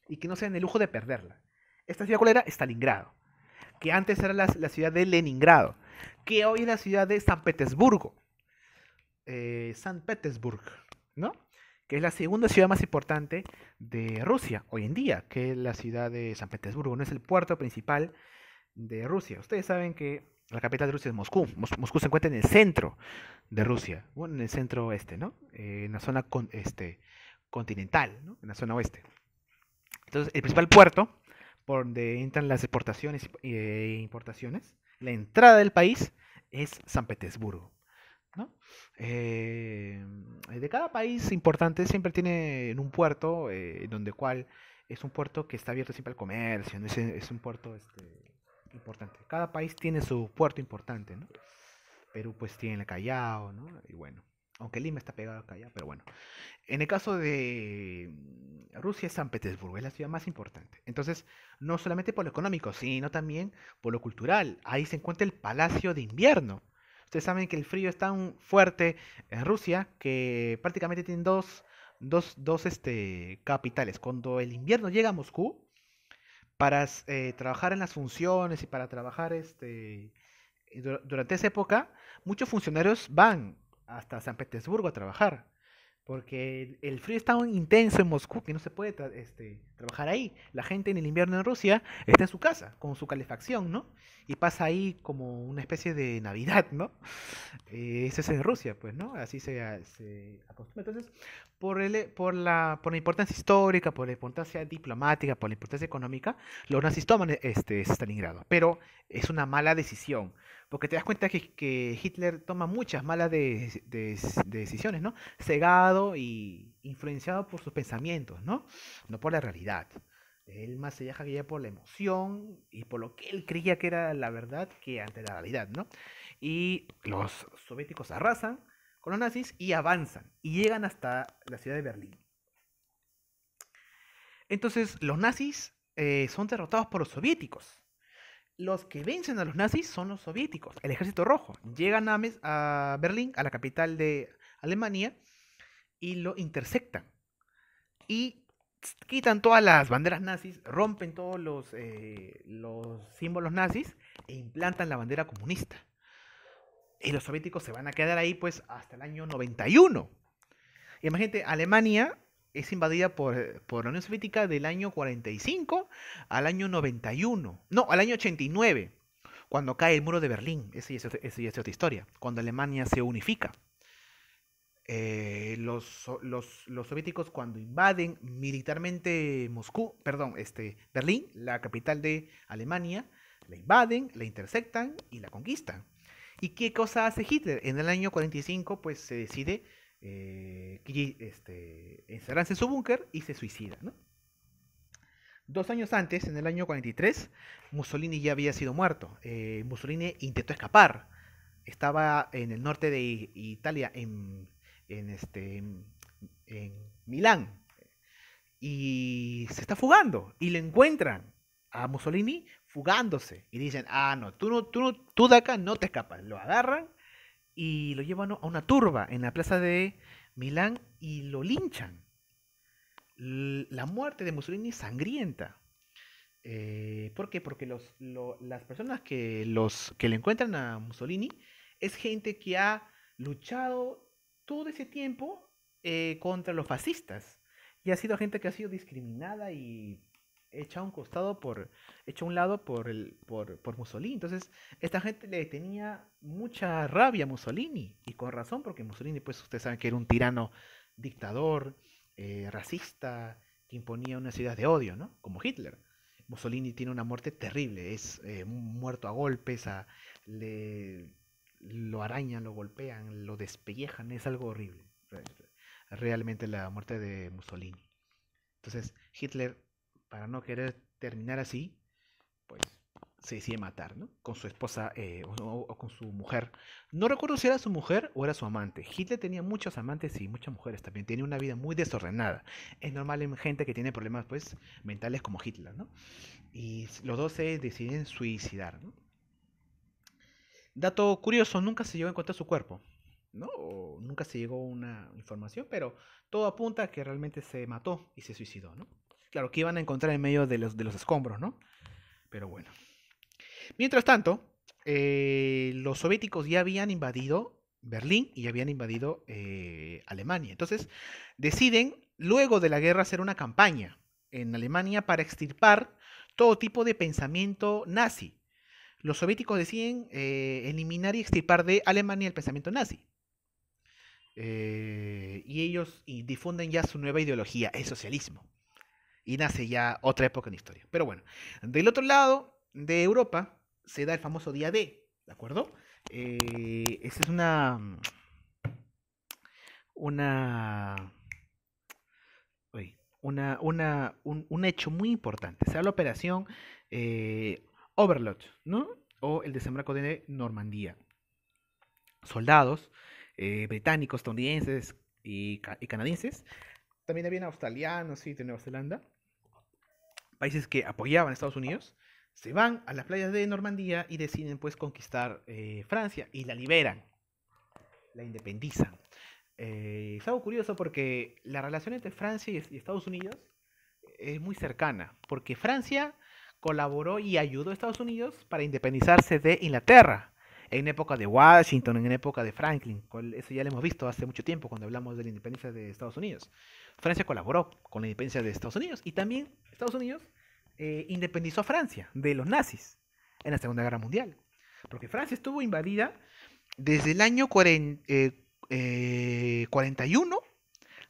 S1: y que no se den el lujo de perderla. ¿Esta ciudad cuál era? Stalingrado, que antes era la ciudad de Leningrado, que hoy es la ciudad de San Petersburgo. San Petersburg, ¿no? Que es la segunda ciudad más importante de Rusia hoy en día, que es la ciudad de San Petersburgo, no es el puerto principal de Rusia. Ustedes saben que la capital de Rusia es Moscú. Moscú se encuentra en el centro de Rusia, bueno, en el centro oeste, ¿no? En la zona continental, ¿no? En la zona oeste. Entonces, el principal puerto por donde entran las exportaciones e importaciones, la entrada del país es San Petersburgo, ¿no? De cada país importante siempre tiene en un puerto, donde cual es un puerto que está abierto siempre al comercio, ¿no? Es un puerto importante. Cada país tiene su puerto importante, ¿no? Perú pues tiene el Callao, ¿no? Y bueno, aunque Lima está pegado al Callao, pero bueno. En el caso de Rusia es San Petersburgo, es la ciudad más importante. Entonces, no solamente por lo económico, sino también por lo cultural. Ahí se encuentra el Palacio de Invierno. Ustedes saben que el frío es tan fuerte en Rusia que prácticamente tienen dos capitales. Cuando el invierno llega a Moscú, para trabajar en las funciones y para trabajar durante esa época, muchos funcionarios van hasta San Petersburgo a trabajar. Porque el frío es tan intenso en Moscú que no se puede trabajar ahí. La gente en el invierno en Rusia está en su casa, con su calefacción, ¿no? Y pasa ahí como una especie de Navidad, ¿no? Eso es en Rusia, pues, ¿no? Así se acostumbra. Entonces, por la importancia histórica, por la importancia diplomática, por la importancia económica, los nazis toman Stalingrado. Pero es una mala decisión, porque te das cuenta que Hitler toma muchas malas decisiones, ¿no? Cegado y influenciado por sus pensamientos, ¿no? No por la realidad. Él más se deja guiar por la emoción y por lo que él creía que era la verdad que ante la realidad, ¿no? Y los soviéticos arrasan con los nazis y avanzan y llegan hasta la ciudad de Berlín. Entonces los nazis son derrotados por los soviéticos. Los que vencen a los nazis son los soviéticos, el ejército rojo. Llegan a Berlín, a la capital de Alemania, y lo interceptan. Y quitan todas las banderas nazis, rompen todos los símbolos nazis e implantan la bandera comunista. Y los soviéticos se van a quedar ahí pues hasta el año 91. Imagínate, Alemania es invadida por la Unión Soviética del año 45 al año 91. No, al año 89, cuando cae el muro de Berlín. Esa ya es otra historia. Cuando Alemania se unifica. Los soviéticos cuando invaden militarmente Berlín, la capital de Alemania, la invaden, la interceptan y la conquistan. ¿Y qué cosa hace Hitler? En el año 45, pues se decide encerrarse en su búnker y se suicida, ¿no? 2 años antes, en el año 43, Mussolini ya había sido muerto. Mussolini intentó escapar. Estaba en el norte de Italia, en, este, en Milán, y se está fugando. Y le encuentran a Mussolini fugándose. Y dicen, ah, no, tú de acá no te escapas. Lo agarran y lo llevan a una turba en la plaza de Milán y lo linchan. La muerte de Mussolini es sangrienta. ¿Por qué? Porque las personas que le encuentran a Mussolini es gente que ha luchado todo ese tiempo contra los fascistas. Y ha sido gente que ha sido discriminada y hecha a un costado hecha a un lado por Mussolini. Entonces, esta gente le tenía mucha rabia a Mussolini. Y con razón, porque Mussolini, pues ustedes saben que era un tirano dictador, racista, que imponía unas ideas de odio, ¿no? Como Hitler. Mussolini tiene una muerte terrible, es muerto a golpes, le, lo arañan, lo golpean, lo despellejan, es algo horrible, realmente la muerte de Mussolini. Entonces Hitler, para no querer terminar así, pues se decide matar, ¿no? Con su esposa o con su mujer. No recuerdo si era su mujer o era su amante. Hitler tenía muchos amantes y muchas mujeres también. Tenía una vida muy desordenada. Es normal en gente que tiene problemas, pues, mentales como Hitler, ¿no? Y los dos se deciden suicidar, ¿no? Dato curioso, nunca se llegó a encontrar su cuerpo, ¿no? O nunca se llegó a una información, pero todo apunta a que realmente se mató y se suicidó, ¿no? Claro, que iban a encontrar en medio de los escombros, ¿no? Pero bueno. Mientras tanto, los soviéticos ya habían invadido Berlín y ya habían invadido Alemania. Entonces, deciden, luego de la guerra, hacer una campaña en Alemania para extirpar todo tipo de pensamiento nazi. Los soviéticos deciden eliminar y extirpar de Alemania el pensamiento nazi. Y ellos difunden ya su nueva ideología, el socialismo. Y nace ya otra época en la historia. Pero bueno, del otro lado de Europa se da el famoso día D, ¿de acuerdo? Esa es una, uy, un hecho muy importante. Se da la operación Overlord, ¿no? O el desembarco de Normandía. Soldados británicos, estadounidenses y canadienses. También habían australianos y de Nueva Zelanda, países que apoyaban a Estados Unidos, se van a las playas de Normandía y deciden pues conquistar Francia y la liberan, la independizan. Es algo curioso porque la relación entre Francia y Estados Unidos es muy cercana, porque Francia colaboró y ayudó a Estados Unidos para independizarse de Inglaterra, en época de Washington, en época de Franklin. Eso ya lo hemos visto hace mucho tiempo cuando hablamos de la independencia de Estados Unidos. Francia colaboró con la independencia de Estados Unidos y también Estados Unidos independizó a Francia de los nazis en la Segunda Guerra Mundial. Porque Francia estuvo invadida desde el año 41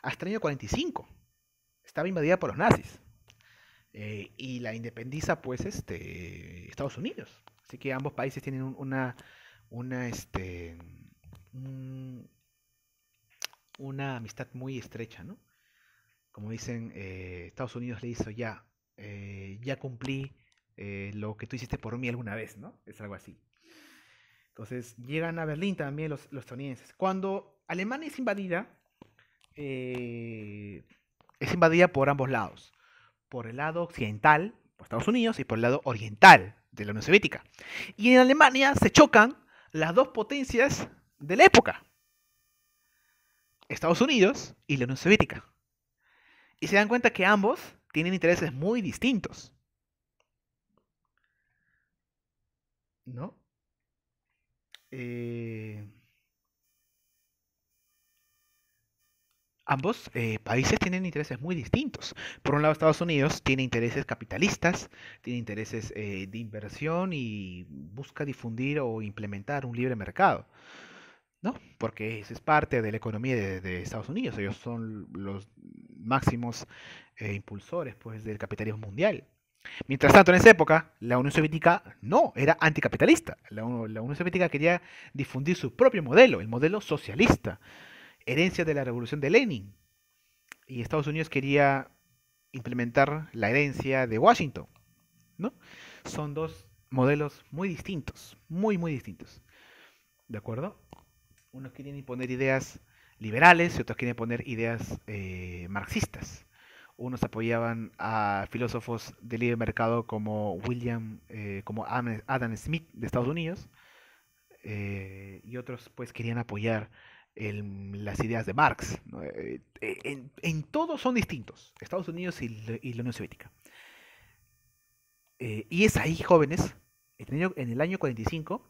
S1: hasta el año 45. Estaba invadida por los nazis. Y la independiza pues Estados Unidos. Así que ambos países tienen una, un- una amistad muy estrecha, ¿no? Como dicen, Estados Unidos le hizo ya cumplí lo que tú hiciste por mí alguna vez, ¿no? Es algo así. Entonces llegan a Berlín también los estadounidenses. Cuando Alemania es invadida por ambos lados. Por el lado occidental, por Estados Unidos, y por el lado oriental de la Unión Soviética. Y en Alemania se chocan las dos potencias de la época, Estados Unidos y la Unión Soviética. Y se dan cuenta que ambos tienen intereses muy distintos, ¿no? Eh, Ambos países tienen intereses muy distintos. Por un lado, Estados Unidos tiene intereses capitalistas, tiene intereses de inversión y busca difundir o implementar un libre mercado, ¿no? Porque eso es parte de la economía de Estados Unidos. Ellos son los máximos impulsores, pues, del capitalismo mundial. Mientras tanto, en esa época, la Unión Soviética no, era anticapitalista. La Unión Soviética quería difundir su propio modelo, el modelo socialista, herencia de la revolución de Lenin. Y Estados Unidos quería implementar la herencia de Washington, ¿no? Son dos modelos muy distintos, muy distintos, ¿de acuerdo? Unos quieren imponer ideas liberales y otros quieren poner ideas marxistas. Unos apoyaban a filósofos de libre mercado como como Adam Smith de Estados Unidos, y otros pues querían apoyar las ideas de Marx, ¿no? En todo son distintos, Estados Unidos y la Unión Soviética. Y es ahí, jóvenes, en el año 45,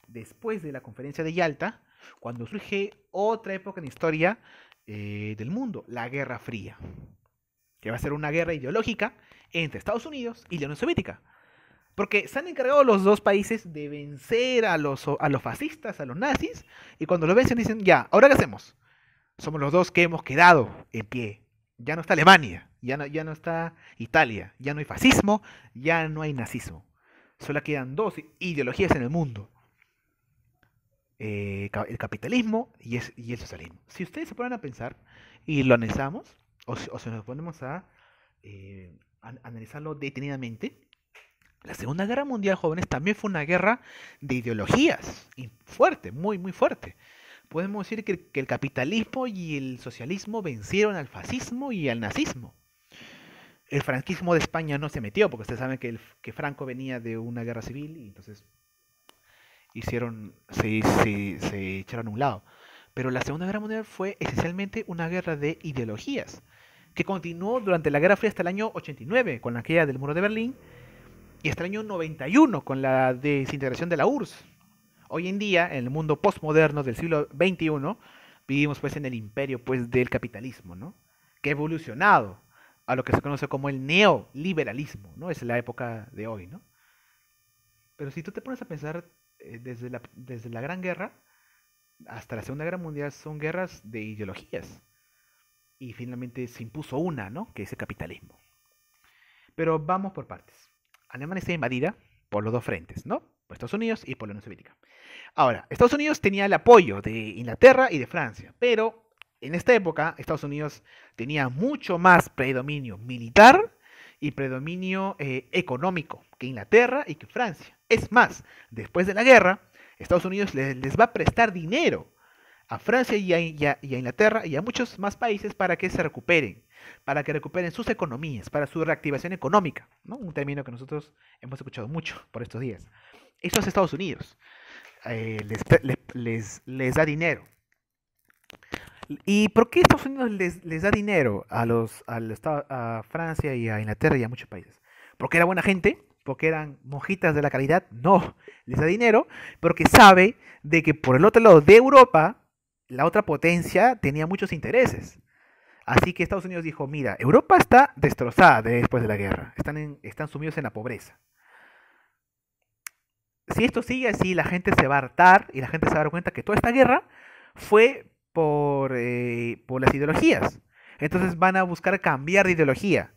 S1: después de la conferencia de Yalta, cuando surge otra época en la historia del mundo, la Guerra Fría, que va a ser una guerra ideológica entre Estados Unidos y la Unión Soviética. Porque se han encargado los dos países de vencer a los fascistas, a los nazis, y cuando lo vencen dicen, ya, ¿ahora qué hacemos? Somos los dos que hemos quedado en pie. Ya no está Alemania, ya no está Italia, ya no hay fascismo, ya no hay nazismo. Solo quedan dos ideologías en el mundo. El capitalismo y el socialismo. Si ustedes se ponen a pensar y lo analizamos, o si nos ponemos a analizarlo detenidamente, la Segunda Guerra Mundial, jóvenes, también fue una guerra de ideologías, y fuerte, muy fuerte. Podemos decir que el capitalismo y el socialismo vencieron al fascismo y al nazismo. El franquismo de España no se metió, porque ustedes saben que Franco venía de una guerra civil y entonces se echaron a un lado. Pero la Segunda Guerra Mundial fue esencialmente una guerra de ideologías, que continuó durante la Guerra Fría hasta el año 89, con la caída del muro de Berlín, y hasta el año 91, con la desintegración de la URSS. Hoy en día, en el mundo postmoderno del siglo XXI, vivimos pues en el imperio pues del capitalismo, ¿no? Que ha evolucionado a lo que se conoce como el neoliberalismo, ¿no? Es la época de hoy, ¿no? Pero si tú te pones a pensar desde la Gran Guerra hasta la Segunda Guerra Mundial son guerras de ideologías. Y finalmente se impuso una, ¿no? Que es el capitalismo. Pero vamos por partes. Alemania está invadida por los dos frentes, ¿no? Por Estados Unidos y por la Unión Soviética. Ahora, Estados Unidos tenía el apoyo de Inglaterra y de Francia, pero en esta época Estados Unidos tenía mucho más predominio militar y predominio económico que Inglaterra y que Francia. Es más, después de la guerra, Estados Unidos les va a prestar dinero a Francia y a Inglaterra y a muchos más países para que se recuperen, para que recuperen sus economías, para su reactivación económica, ¿no? Un término que nosotros hemos escuchado mucho por estos días. Esto es Estados Unidos. Les da dinero. ¿Y por qué Estados Unidos les da dinero a Francia y a Inglaterra y a muchos países? ¿Porque era buena gente? ¿Porque eran mojitas de la caridad? No, les da dinero porque sabe de que por el otro lado de Europa, la otra potencia tenía muchos intereses. Así que Estados Unidos dijo, mira, Europa está destrozada después de la guerra, están sumidos en la pobreza. Si esto sigue así, la gente se va a hartar y la gente se va a dar cuenta que toda esta guerra fue por las ideologías. Entonces van a buscar cambiar de ideología.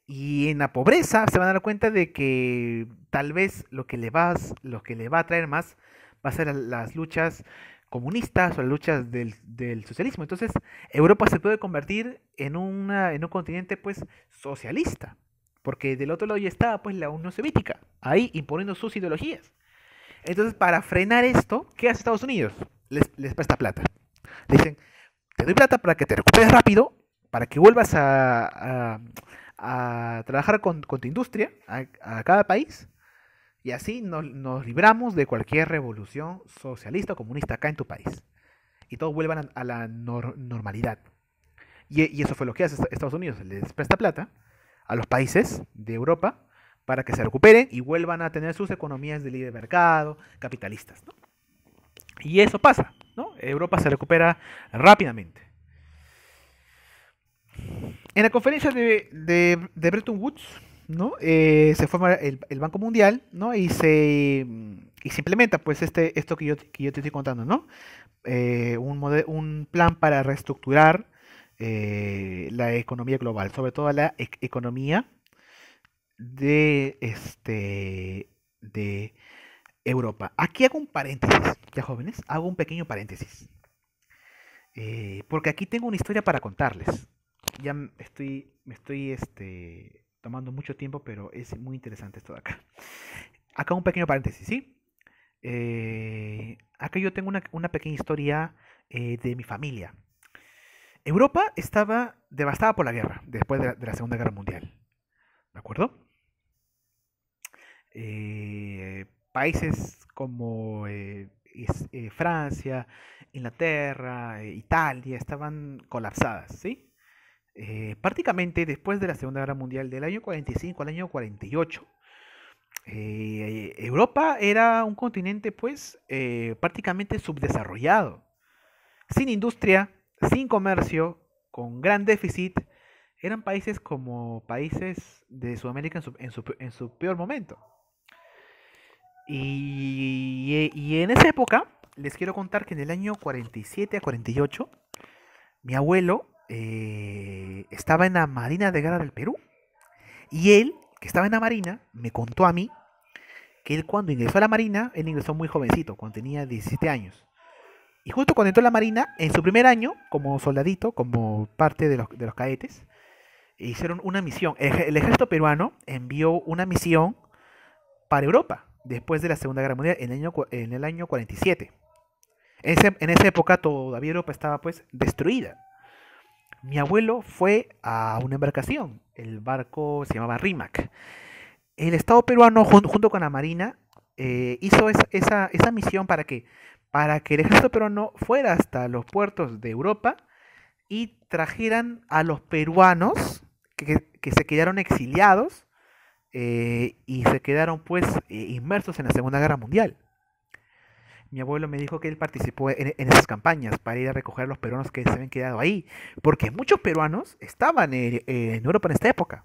S1: Y en la pobreza se van a dar cuenta de que tal vez lo que le va a traer más va a ser las luchas comunistas o las luchas del socialismo. Entonces Europa se puede convertir en un continente pues socialista. Porque del otro lado ya estaba pues la Unión Soviética, ahí imponiendo sus ideologías. Entonces para frenar esto, ¿qué hace Estados Unidos? Les presta plata. Le dicen, te doy plata para que te recuperes rápido, para que vuelvas a trabajar con tu industria, a cada país, y así nos libramos de cualquier revolución socialista o comunista acá en tu país. Y todos vuelvan a la normalidad. Y eso fue lo que hace Estados Unidos, les presta plata a los países de Europa para que se recuperen y vuelvan a tener sus economías de libre mercado, capitalistas, ¿no? Y eso pasa, ¿no? Europa se recupera rápidamente. En la conferencia de Bretton Woods, ¿no? Se forma el Banco Mundial, ¿no? Y se implementa, pues, esto que yo te estoy contando, ¿no? Un plan para reestructurar la economía global, sobre todo la economía de Europa. Aquí hago un paréntesis, ya jóvenes, hago un pequeño paréntesis. Porque aquí tengo una historia para contarles. Me estoy tomando mucho tiempo, pero es muy interesante esto de acá. Acá un pequeño paréntesis, ¿sí? Acá yo tengo una pequeña historia de mi familia. Europa estaba devastada por la guerra, después de la Segunda Guerra Mundial, ¿de acuerdo? Países como Francia, Inglaterra, Italia, estaban colapsadas, ¿sí? Prácticamente después de la Segunda Guerra Mundial, del año 45 al año 48, Europa era un continente pues prácticamente subdesarrollado, sin industria, sin comercio, con gran déficit. Eran países como países de Sudamérica en su peor momento. Y en esa época, les quiero contar que en el año 47 a 48, mi abuelo estaba en la Marina de Guerra del Perú. Y él, que estaba en la Marina, me contó a mí que él cuando ingresó a la Marina, él ingresó muy jovencito, cuando tenía 17 años. Y justo cuando entró a la Marina, en su primer año, como soldadito, como parte de los cadetes, hicieron una misión. El ejército peruano envió una misión para Europa, después de la Segunda Guerra Mundial, en el año 47. En esa época todavía Europa estaba pues destruida. Mi abuelo fue a una embarcación, el barco se llamaba Rimac. El Estado peruano junto con la Marina hizo esa misión para que el ejército peruano fuera hasta los puertos de Europa y trajeran a los peruanos que se quedaron exiliados y se quedaron pues inmersos en la Segunda Guerra Mundial. Mi abuelo me dijo que él participó en esas campañas para ir a recoger a los peruanos que se habían quedado ahí, porque muchos peruanos estaban en Europa en esta época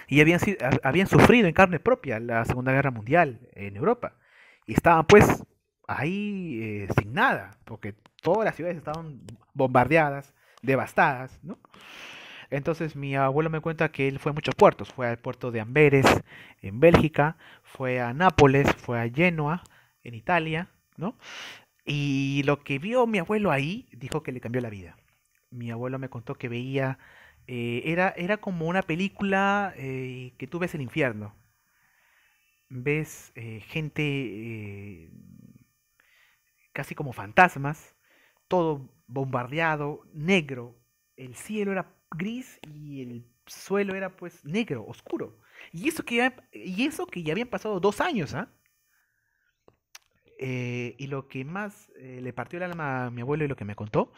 S1: y habían sufrido en carne propia la Segunda Guerra Mundial en Europa y estaban pues ahí sin nada, porque todas las ciudades estaban bombardeadas, devastadas, ¿no? Entonces mi abuelo me cuenta que él fue a muchos puertos, fue al puerto de Amberes en Bélgica, fue a Nápoles, fue a Génova en Italia, ¿no? Y lo que vio mi abuelo ahí dijo que le cambió la vida. Mi abuelo me contó que veía, era como una película que tú ves el infierno. Ves gente casi como fantasmas, todo bombardeado, negro. El cielo era gris y el suelo era pues negro, oscuro. Y eso que ya habían pasado 2 años, ¿ah? Y lo que más le partió el alma a mi abuelo y lo que me contó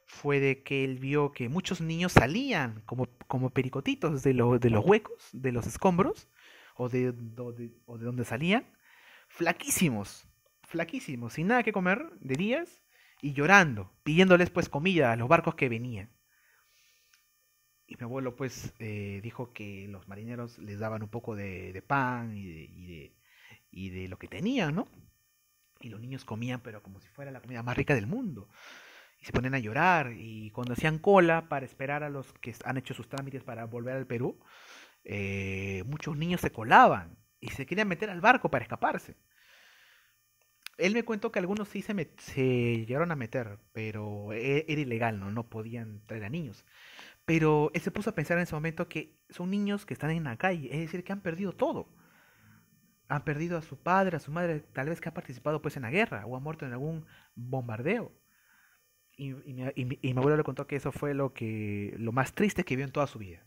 S1: fue de que él vio que muchos niños salían como pericotitos de los huecos, de los escombros, o de donde salían, flaquísimos, flaquísimos, sin nada que comer de días y llorando, pidiéndoles pues comida a los barcos que venían. Y mi abuelo pues dijo que los marineros les daban un poco de pan y de lo que tenían, ¿no? Y los niños comían, pero como si fuera la comida más rica del mundo. Y se ponían a llorar. Y cuando hacían cola para esperar a los que han hecho sus trámites para volver al Perú, muchos niños se colaban y se querían meter al barco para escaparse. Él me cuentó que algunos sí se llegaron a meter, pero era ilegal, ¿no? No podían traer a niños. Pero él se puso a pensar en ese momento que son niños que están en la calle, es decir, que han perdido todo. Han perdido a su padre, a su madre, tal vez que ha participado pues en la guerra o ha muerto en algún bombardeo. Y mi abuelo le contó que eso fue lo más triste que vio en toda su vida.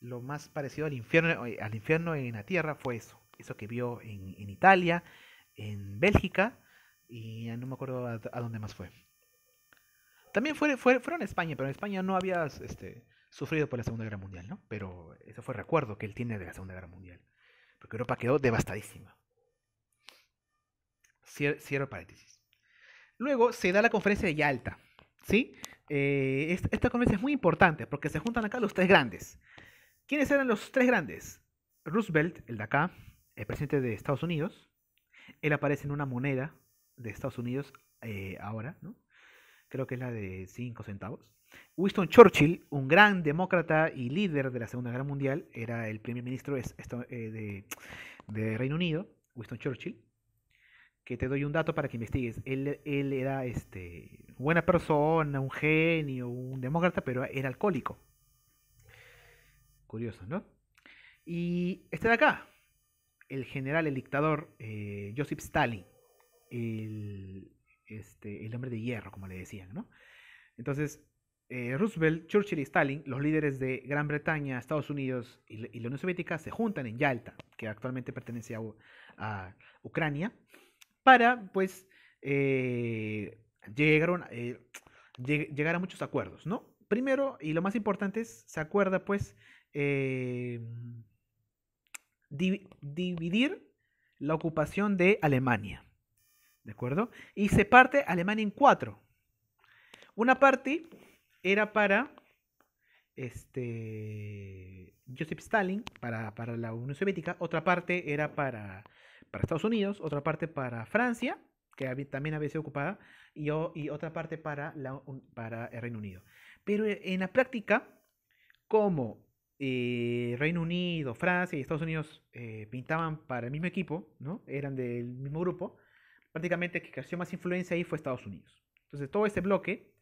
S1: Lo más parecido al infierno en la tierra fue eso. Eso que vio en Italia, en Bélgica y ya no me acuerdo a dónde más fue. También fueron a España, pero en España no había sufrido por la Segunda Guerra Mundial, ¿no? Pero ese fue el recuerdo que él tiene de la Segunda Guerra Mundial. Porque Europa quedó devastadísima. Cierro paréntesis. Luego se da la conferencia de Yalta, ¿sí? Esta conferencia es muy importante porque se juntan acá los tres grandes. ¿Quiénes eran los tres grandes? Roosevelt, el de acá, el presidente de Estados Unidos. Él aparece en una moneda de Estados Unidos ahora, ¿no? Creo que es la de 5 centavos. Winston Churchill, un gran demócrata y líder de la Segunda Guerra Mundial, era el primer ministro de Reino Unido, Winston Churchill, que te doy un dato para que investigues. Él era buena persona, un genio, un demócrata, pero era alcohólico. Curioso, ¿no? Y este de acá, el general, el dictador Joseph Stalin, el hombre de hierro, como le decían, ¿no? Entonces, Roosevelt, Churchill y Stalin, los líderes de Gran Bretaña, Estados Unidos y la Unión Soviética, se juntan en Yalta, que actualmente pertenece a Ucrania, para, pues, llegaron, llegar a muchos acuerdos, ¿no? Primero, y lo más importante es, se acuerda, pues, eh, dividir la ocupación de Alemania, ¿de acuerdo? Y se parte Alemania en cuatro. Una parte era para Joseph Stalin, para la Unión Soviética, otra parte era para Estados Unidos, otra parte para Francia, que también había sido ocupada, y otra parte para el Reino Unido. Pero en la práctica, como Reino Unido, Francia y Estados Unidos pintaban para el mismo equipo, ¿no? Eran del mismo grupo, prácticamente el que creció más influencia ahí fue Estados Unidos. Entonces todo ese bloque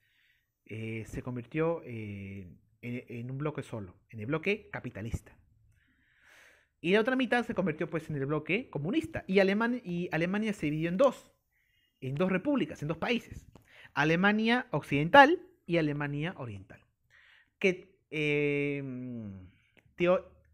S1: se convirtió en un bloque solo, en el bloque capitalista. Y la otra mitad se convirtió pues en el bloque comunista. Y Alemania se dividió en dos repúblicas, en dos países. Alemania Occidental y Alemania Oriental. Que, que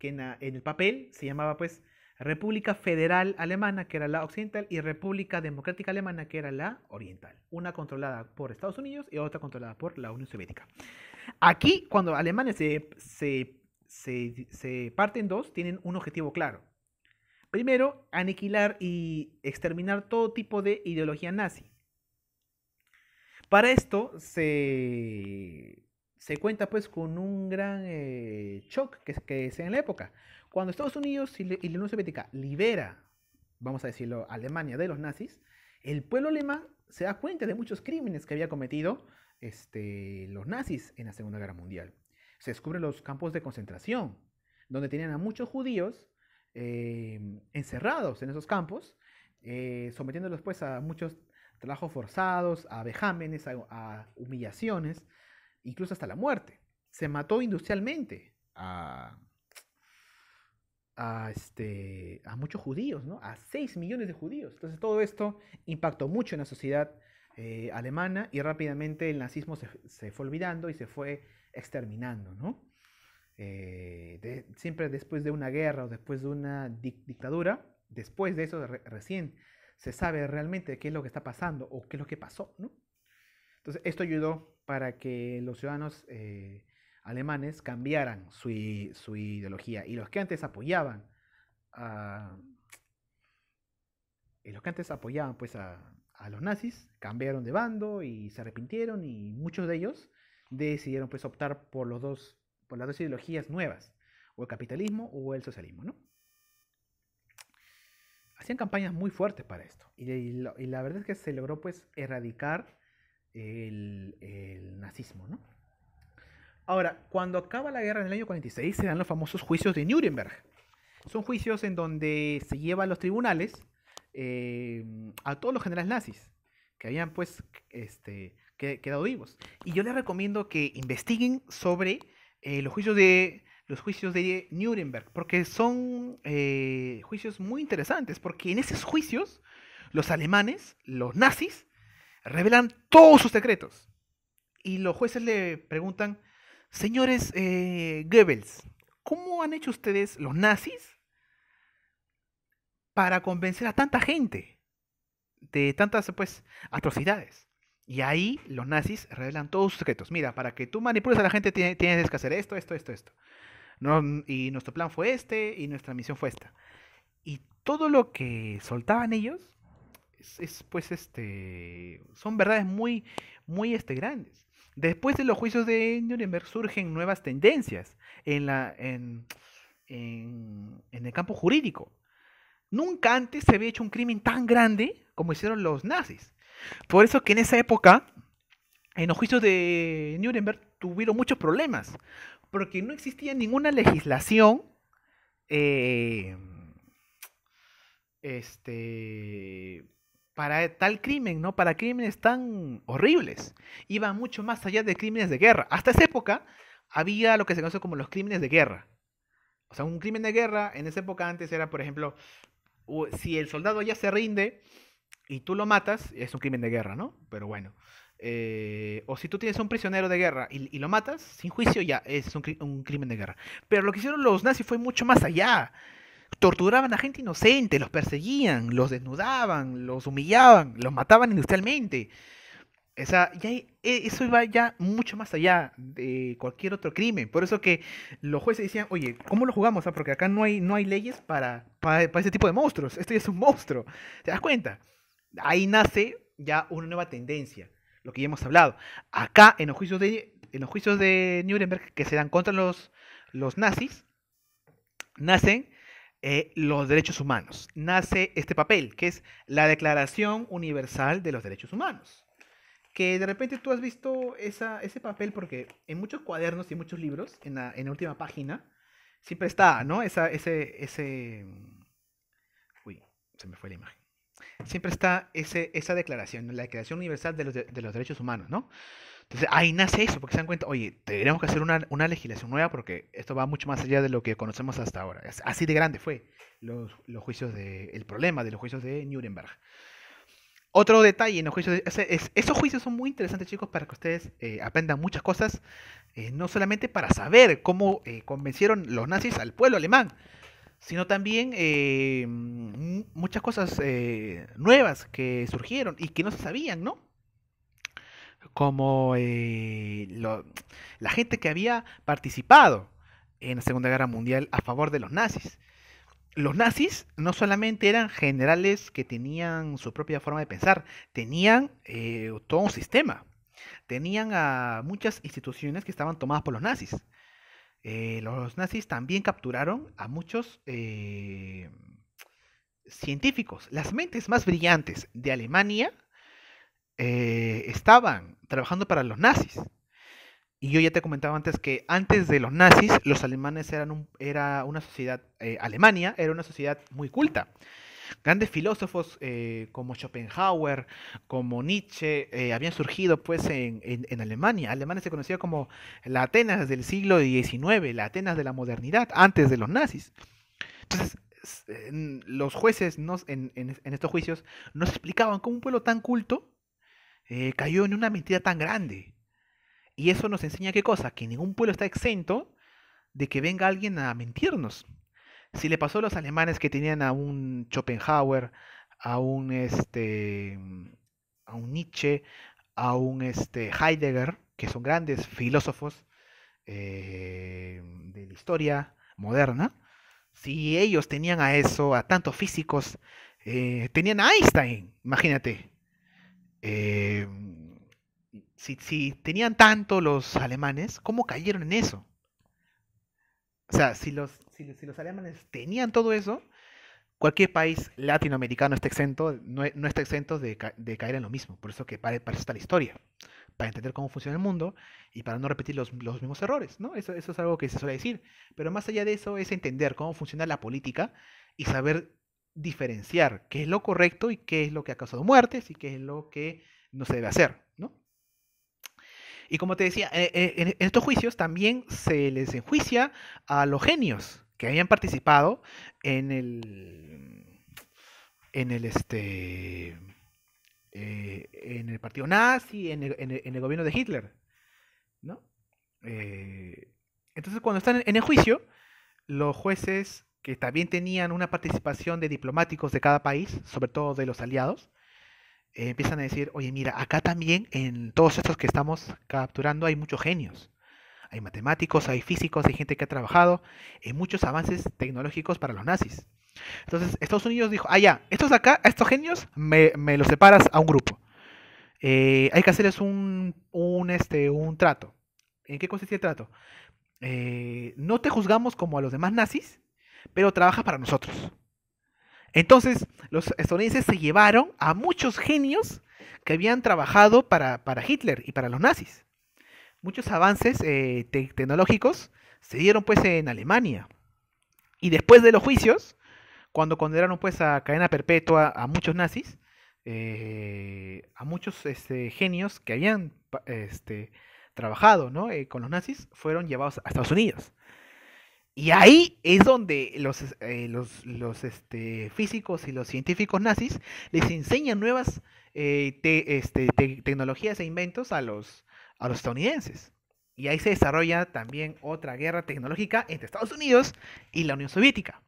S1: en el papel se llamaba pues República Federal Alemana, que era la occidental, y República Democrática Alemana, que era la oriental. Una controlada por Estados Unidos y otra controlada por la Unión Soviética. Aquí, cuando Alemania se parte en dos, tienen un objetivo claro. Primero, aniquilar y exterminar todo tipo de ideología nazi. Para esto se cuenta pues con un gran shock que es en la época. Cuando Estados Unidos y la Unión Soviética libera, vamos a decirlo, a Alemania de los nazis, el pueblo alemán se da cuenta de muchos crímenes que había cometido los nazis en la Segunda Guerra Mundial. Se descubren los campos de concentración, donde tenían a muchos judíos encerrados en esos campos, sometiéndolos pues a muchos trabajos forzados, a vejámenes, a humillaciones, incluso hasta la muerte. Se mató industrialmente a muchos judíos, ¿no? A 6 millones de judíos. Entonces todo esto impactó mucho en la sociedad alemana y rápidamente el nazismo se fue olvidando y se fue exterminando, ¿no? Siempre después de una guerra o después de una dictadura, después de eso recién se sabe realmente qué es lo que está pasando o qué es lo que pasó, ¿no? Entonces esto ayudó para que los ciudadanos alemanes cambiaran su ideología y los que antes apoyaban pues a los nazis cambiaron de bando y se arrepintieron y muchos de ellos decidieron pues optar por las dos ideologías nuevas, o el capitalismo o el socialismo, ¿no? Hacían campañas muy fuertes para esto y la verdad es que se logró pues erradicar el nazismo, ¿no? Ahora, cuando acaba la guerra en el año 46 se dan los famosos juicios de Nuremberg. Son juicios en donde se lleva a los tribunales a todos los generales nazis que habían pues quedado vivos. Y yo les recomiendo que investiguen sobre los juicios de Nuremberg, porque son juicios muy interesantes, porque en esos juicios los alemanes, los nazis, revelan todos sus secretos. Y los jueces le preguntan, señores Goebbels, ¿cómo han hecho ustedes, los nazis, para convencer a tanta gente de tantas pues atrocidades? Y ahí los nazis revelan todos sus secretos. Mira, para que tú manipules a la gente tienes que hacer esto. No, y nuestro plan fue y nuestra misión fue esta. Y todo lo que soltaban ellos pues son verdades muy, muy grandes. Después de los juicios de Nuremberg surgen nuevas tendencias en el campo jurídico. Nunca antes se había hecho un crimen tan grande como hicieron los nazis. Por eso que en esa época, en los juicios de Nuremberg, tuvieron muchos problemas, porque no existía ninguna legislación eh, este, para tal crimen, ¿no? Para crímenes tan horribles. Iba mucho más allá de crímenes de guerra. Hasta esa época había lo que se conoce como los crímenes de guerra. O sea, un crimen de guerra en esa época antes era, por ejemplo, si el soldado ya se rinde y tú lo matas, es un crimen de guerra, ¿no? Pero bueno. O si tú tienes un prisionero de guerra y lo matas sin juicio, ya es un crimen de guerra. Pero lo que hicieron los nazis fue mucho más allá. Torturaban a gente inocente, los perseguían, los desnudaban, los humillaban, los mataban industrialmente. O sea, eso iba ya mucho más allá de cualquier otro crimen. Por eso que los jueces decían, oye, ¿cómo lo jugamos? Ah, porque acá no hay leyes para ese tipo de monstruos. Esto ya es un monstruo. ¿Te das cuenta? Ahí nace ya una nueva tendencia, lo que ya hemos hablado. Acá, en los juicios de Nuremberg, que se dan contra los nazis, nacen los derechos humanos. Nace este papel, que es la Declaración Universal de los Derechos Humanos. Que de repente tú has visto ese papel porque en muchos cuadernos y muchos libros, en la última página, siempre está, ¿no? Uy, se me fue la imagen. Siempre está esa declaración, ¿no? La Declaración Universal de los Derechos Humanos, ¿no? Entonces ahí nace eso, porque se dan cuenta, oye, tendríamos que hacer una legislación nueva porque esto va mucho más allá de lo que conocemos hasta ahora. Así de grande fue los juicios el problema de los juicios de Nuremberg. Otro detalle en los juicios, esos juicios son muy interesantes, chicos, para que ustedes aprendan muchas cosas, no solamente para saber cómo convencieron los nazis al pueblo alemán, sino también muchas cosas nuevas que surgieron y que no se sabían, ¿no? Como la gente que había participado en la Segunda Guerra Mundial a favor de los nazis. Los nazis no solamente eran generales que tenían su propia forma de pensar, tenían todo un sistema, tenían a muchas instituciones que estaban tomadas por los nazis. Los nazis también capturaron a muchos científicos. Las mentes más brillantes de Alemania estaban trabajando para los nazis. Y yo ya te comentaba antes que antes de los nazis, los alemanes era una sociedad, Alemania era una sociedad muy culta. Grandes filósofos como Schopenhauer, como Nietzsche, habían surgido pues en Alemania. Alemania se conocía como la Atenas del siglo XIX, la Atenas de la modernidad, antes de los nazis. Entonces, los jueces en estos juicios nos explicaban cómo un pueblo tan culto cayó en una mentira tan grande. Y eso nos enseña qué cosa, que ningún pueblo está exento de que venga alguien a mentirnos. Si le pasó a los alemanes que tenían a un Schopenhauer, a un Nietzsche, a un Heidegger, que son grandes filósofos de la historia moderna, si ellos tenían a eso, a tantos físicos, tenían a Einstein, imagínate. Eh, si tenían tanto los alemanes, ¿cómo cayeron en eso? O sea, si los alemanes tenían todo eso, cualquier país latinoamericano está exento, no está exento de caer en lo mismo. Por eso que para eso está la historia, para entender cómo funciona el mundo y para no repetir los mismos errores, ¿no? Eso es algo que se suele decir. Pero más allá de eso es entender cómo funciona la política y saber diferenciar qué es lo correcto y qué es lo que ha causado muertes y qué es lo que no se debe hacer, ¿no? Y como te decía, en estos juicios también se les enjuicia a los genios que habían participado en el partido nazi, en el gobierno de Hitler, ¿no? Eh, entonces, cuando están en el juicio, los jueces que también tenían una participación de diplomáticos de cada país, sobre todo de los aliados, empiezan a decir, oye, mira, acá también en todos estos que estamos capturando hay muchos genios. Hay matemáticos, hay físicos, hay gente que ha trabajado en muchos avances tecnológicos para los nazis. Entonces Estados Unidos dijo, ah, ya, estos de acá, estos genios, me los separas a un grupo. Hay que hacerles un trato. ¿En qué consistía el trato? No te juzgamos como a los demás nazis, pero trabajas para nosotros. Entonces, los estadounidenses se llevaron a muchos genios que habían trabajado para Hitler y para los nazis. muchos avances tecnológicos se dieron pues en Alemania. Y después de los juicios, cuando condenaron pues a cadena perpetua a muchos nazis, a muchos genios que habían trabajado, ¿no? Con los nazis, fueron llevados a Estados Unidos. Y ahí es donde los físicos y los científicos nazis les enseñan nuevas tecnologías e inventos a los estadounidenses. Y ahí se desarrolla también otra guerra tecnológica entre Estados Unidos y la Unión Soviética.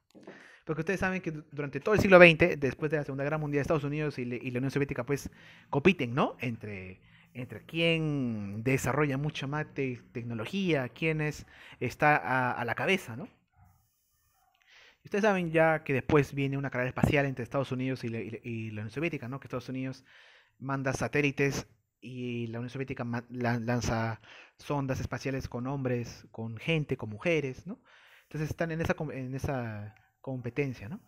S1: Porque ustedes saben que durante todo el siglo XX, después de la Segunda Guerra Mundial, Estados Unidos y la Unión Soviética pues compiten, ¿no? Entre quién desarrolla mucha más tecnología, está a la cabeza, ¿no? Y ustedes saben ya que después viene una carrera espacial entre Estados Unidos y la Unión Soviética, ¿no? Que Estados Unidos manda satélites y la Unión Soviética lanza sondas espaciales con hombres, con gente, con mujeres, ¿no? Entonces están en esa competencia, ¿no?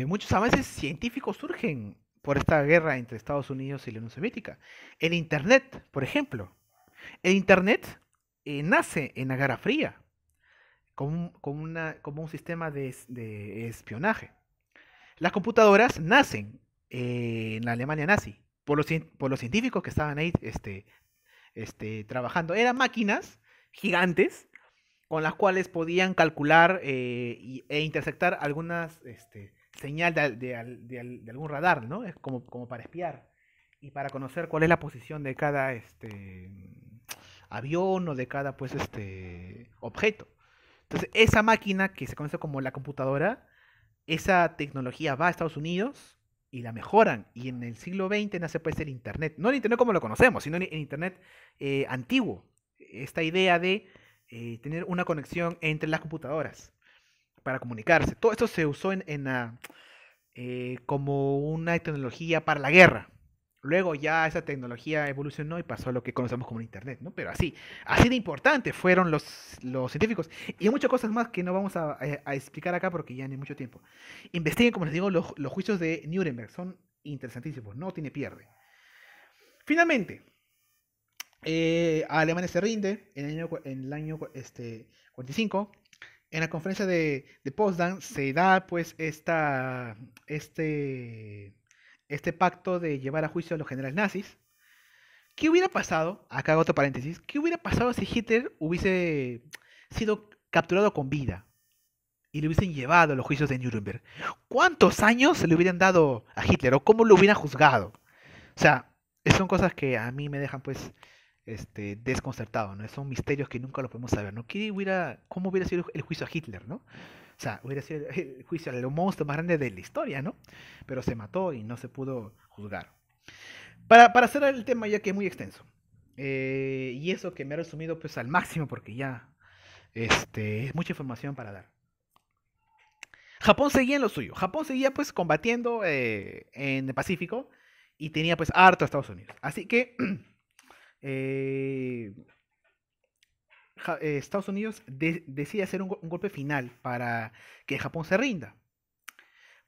S1: Muchos avances científicos surgen por esta guerra entre Estados Unidos y la Unión Soviética. El Internet, por ejemplo. El Internet nace en la Guerra Fría como un sistema de espionaje. Las computadoras nacen en la Alemania nazi por los científicos que estaban ahí trabajando. Eran máquinas gigantes con las cuales podían calcular e interceptar algunas señal de algún radar, ¿no? Es como para espiar y para conocer cuál es la posición de cada avión o de cada pues objeto. Entonces, esa máquina que se conoce como la computadora, esa tecnología va a Estados Unidos y la mejoran. Y en el siglo XX nace pues el Internet. No el Internet como lo conocemos, sino el Internet antiguo. Esta idea de tener una conexión entre las computadoras para comunicarse. Todo esto se usó como una tecnología para la guerra. Luego ya esa tecnología evolucionó y pasó a lo que conocemos como Internet, ¿no? Pero así de importante fueron los científicos. Y hay muchas cosas más que no vamos a explicar acá porque ya no hay mucho tiempo. Investiguen, como les digo, los juicios de Nuremberg. Son interesantísimos, no tiene pierde. Finalmente, Alemania se rinde en el año 45. En la conferencia de Potsdam se da pues este pacto de llevar a juicio a los generales nazis. ¿Qué hubiera pasado? Acá hago otro paréntesis. ¿Qué hubiera pasado si Hitler hubiese sido capturado con vida y le hubiesen llevado a los juicios de Nuremberg? ¿Cuántos años se le hubieran dado a Hitler o cómo lo hubieran juzgado? O sea, son cosas que a mí me dejan pues desconcertado, ¿no? Son misterios que nunca lo podemos saber, ¿no? ¿Cómo hubiera sido el juicio a Hitler, ¿no? O sea, hubiera sido el juicio al monstruo más grande de la historia, ¿no? Pero se mató y no se pudo juzgar. Para cerrar el tema, ya que es muy extenso, y eso que me ha resumido pues al máximo porque ya es mucha información para dar. Japón seguía en lo suyo. Japón seguía pues combatiendo en el Pacífico y tenía pues harto a Estados Unidos. Así que eh, Estados Unidos decide hacer un golpe final para que Japón se rinda.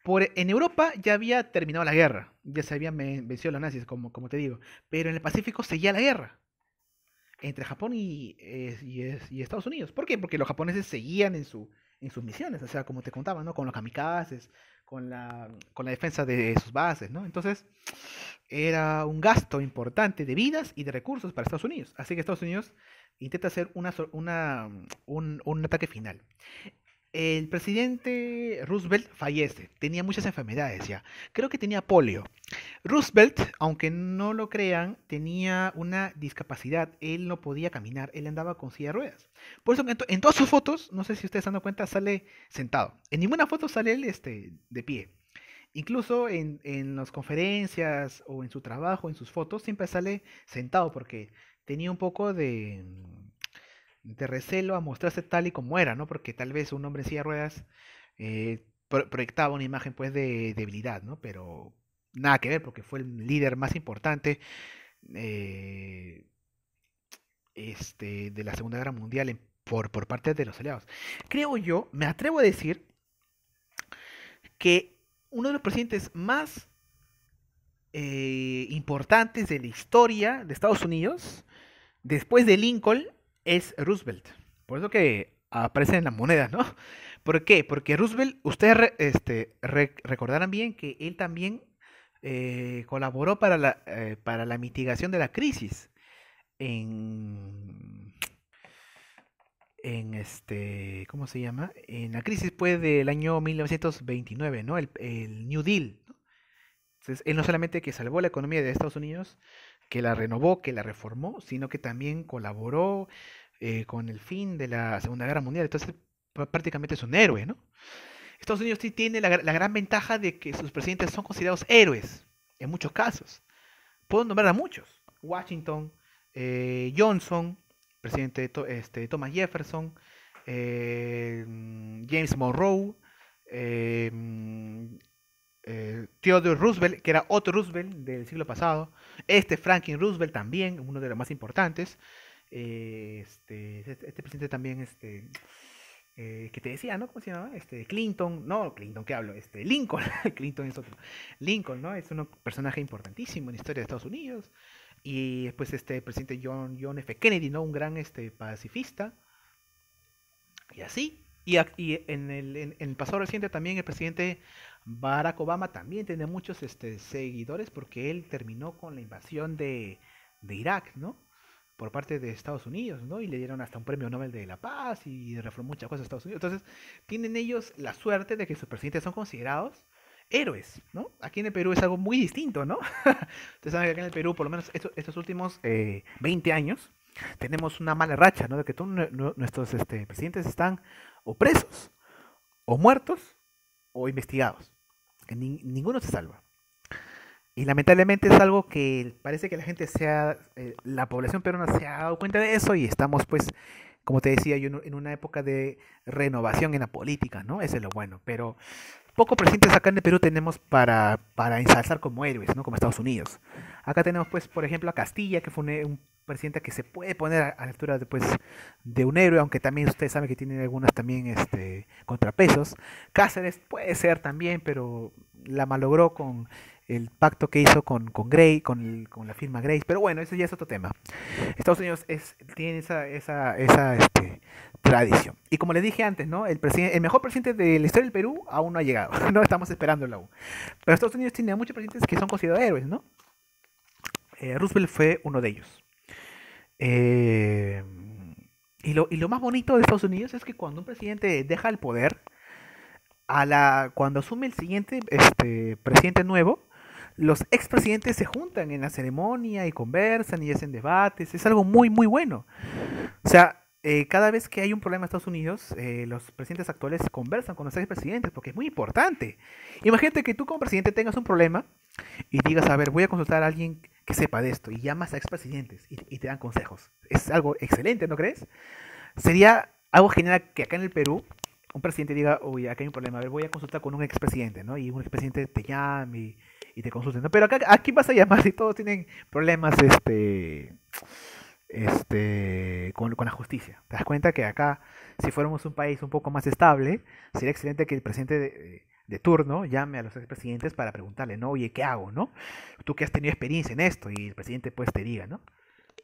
S1: En Europa ya había terminado la guerra, ya se habían vencido los nazis, como te digo, pero en el Pacífico seguía la guerra entre Japón y Estados Unidos. ¿Por qué? Porque los japoneses seguían en sus misiones, o sea, como te contaba, ¿no? Con los kamikazes, con la defensa de sus bases, ¿no? Entonces, era un gasto importante de vidas y de recursos para Estados Unidos. Así que Estados Unidos intenta hacer un ataque final. El presidente Roosevelt fallece, tenía muchas enfermedades ya, creo que tenía polio. Roosevelt, aunque no lo crean, tenía una discapacidad, él no podía caminar, él andaba con silla de ruedas. Por eso en todas sus fotos, no sé si ustedes se han dado cuenta, sale sentado. En ninguna foto sale él de pie. Incluso en las conferencias o en su trabajo, en sus fotos, siempre sale sentado porque tenía un poco de recelo a mostrarse tal y como era, ¿no? Porque tal vez un hombre en silla de ruedas proyectaba una imagen pues de debilidad, ¿no? Pero nada que ver porque fue el líder más importante eh, de la Segunda Guerra Mundial por parte de los aliados. Creo yo, me atrevo a decir que uno de los presidentes más importantes de la historia de Estados Unidos Después de Lincoln es Roosevelt. Por eso que aparece en la moneda, ¿no? ¿Por qué? Porque Roosevelt, ustedes recordarán bien que él también colaboró para la mitigación de la crisis en, ¿cómo se llama? En la crisis pues del año 1929, ¿no? El New Deal, ¿no? Entonces, él no solamente que salvó la economía de Estados Unidos, que la renovó, que la reformó, sino que también colaboró con el fin de la Segunda Guerra Mundial. Entonces, prácticamente es un héroe, ¿no? Estados Unidos sí tiene la gran ventaja de que sus presidentes son considerados héroes, en muchos casos. Puedo nombrar a muchos. Washington, Johnson, presidente Thomas Jefferson, James Monroe, eh, Theodore Roosevelt, que era otro Roosevelt del siglo pasado, Franklin Roosevelt también, uno de los más importantes, este presidente también, que te decía, ¿no? ¿Cómo se llama? Clinton, no, Clinton, ¿qué hablo? Lincoln, Clinton es otro. Lincoln, ¿no? Es un personaje importantísimo en la historia de Estados Unidos. Y después el presidente John F. Kennedy, ¿no? Un gran pacifista. Y así. Y en el pasado reciente también el presidente Barack Obama también tiene muchos seguidores porque él terminó con la invasión de Irak, ¿no? Por parte de Estados Unidos, ¿no? Y le dieron hasta un premio Nobel de la Paz y reformó muchas cosas a Estados Unidos. Entonces, tienen ellos la suerte de que sus presidentes son considerados héroes, ¿no? Aquí en el Perú es algo muy distinto, ¿no? Ustedes saben que acá en el Perú, por lo menos estos últimos 20 años, tenemos una mala racha, ¿no? De que todos nuestros presidentes están o presos, o muertos, o investigados. Que ninguno se salva. Y lamentablemente es algo que parece que la población peruana se ha dado cuenta de eso y estamos pues, como te decía yo, en una época de renovación en la política, ¿no? Eso es lo bueno, pero pocos presidentes acá en el Perú tenemos para ensalzar como héroes, ¿no? Como Estados Unidos. Acá tenemos pues, por ejemplo, a Castilla, que fue un presidente que se puede poner a la altura de un héroe, aunque también ustedes saben que tiene algunas también contrapesos. Cáceres puede ser también, pero la malogró con el pacto que hizo con Grey, con la firma Grace, pero bueno, eso ya es otro tema. Estados Unidos tiene esa tradición. Y como les dije antes, ¿no? El mejor presidente de la historia del Perú aún no ha llegado, no estamos esperándolo aún. Pero Estados Unidos tiene muchos presidentes que son considerados héroes, ¿no? Roosevelt fue uno de ellos. Eh, y lo más bonito de Estados Unidos es que cuando un presidente deja el poder, cuando asume el siguiente presidente nuevo, los expresidentes se juntan en la ceremonia y conversan y hacen debates. Es algo muy, muy bueno. O sea, cada vez que hay un problema en Estados Unidos, los presidentes actuales conversan con los expresidentes porque es muy importante. Imagínate que tú como presidente tengas un problema y digas, a ver, voy a consultar a alguien que sepa de esto y llamas a expresidentes y te dan consejos. Es algo excelente, ¿no crees? Sería algo genial que acá en el Perú un presidente diga, uy, acá hay un problema, a ver, voy a consultar con un expresidente, ¿no? Y un expresidente te llame y te consulte, ¿no? Pero aquí vas a llamar si todos tienen problemas, con la justicia. ¿Te das cuenta que acá, si fuéramos un país un poco más estable, sería excelente que el presidente de turno llame a los expresidentes para preguntarle, ¿no? Oye, ¿qué hago, no? Tú que has tenido experiencia en esto y el presidente pues te diga, ¿no?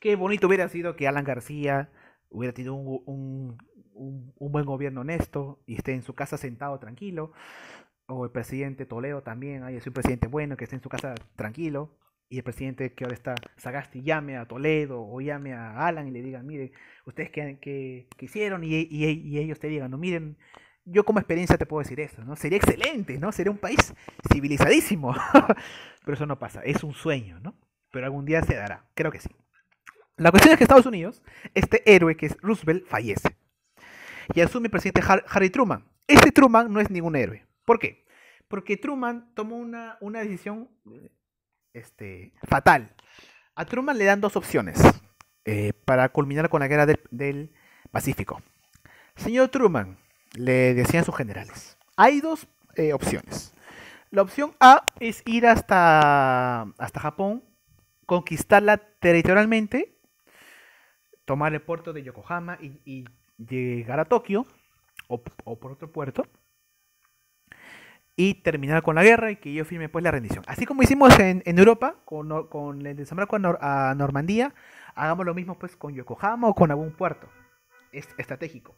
S1: Qué bonito hubiera sido que Alan García hubiera tenido un buen gobierno honesto y esté en su casa sentado tranquilo, o el presidente Toledo también, es un presidente bueno que esté en su casa tranquilo, y el presidente que ahora está Sagasti llame a Toledo o llame a Alan y le digan, miren, ustedes qué hicieron y ellos te digan, no, miren, yo como experiencia te puedo decir esto, ¿no? Sería excelente, ¿no? Sería un país civilizadísimo, pero eso no pasa, es un sueño, ¿no? Pero algún día se dará, creo que sí. La cuestión es que Estados Unidos, este héroe que es Roosevelt, fallece y asume el presidente Harry Truman. Este Truman no es ningún héroe. ¿Por qué? Porque Truman tomó una decisión fatal. A Truman le dan dos opciones para culminar con la guerra del Pacífico. Señor Truman, le decían sus generales, hay dos opciones. La opción A es ir hasta Japón, conquistarla territorialmente, tomar el puerto de Yokohama y llegar a Tokio o por otro puerto y terminar con la guerra y que yo firme pues la rendición. Así como hicimos en Europa con el desembarco a Normandía, hagamos lo mismo pues con Yokohama o con algún puerto estratégico.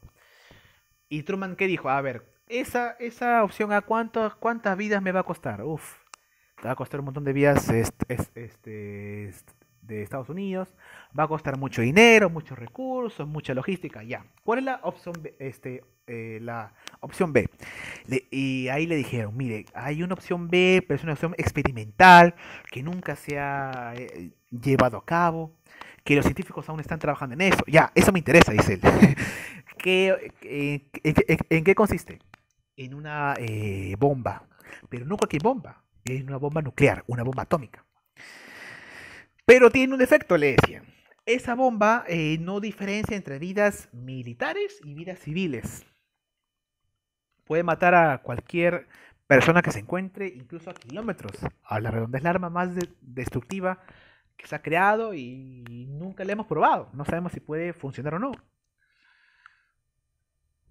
S1: Y Truman, ¿qué dijo? A ver, esa opción a cuántas vidas me va a costar. Uf, te va a costar un montón de vidas de Estados Unidos, va a costar mucho dinero, muchos recursos, mucha logística, ya. ¿Cuál es la opción B? La opción B. Y ahí le dijeron, mire, hay una opción B, pero es una opción experimental que nunca se ha llevado a cabo, que los científicos aún están trabajando en eso. Ya, eso me interesa, dice él. ¿En qué consiste? En una bomba, pero no cualquier bomba, es una bomba nuclear, una bomba atómica. Pero tiene un defecto, le decían. Esa bomba no diferencia entre vidas militares y vidas civiles. Puede matar a cualquier persona que se encuentre, incluso a kilómetros. A la redonda es la arma más destructiva que se ha creado y nunca la hemos probado. No sabemos si puede funcionar o no.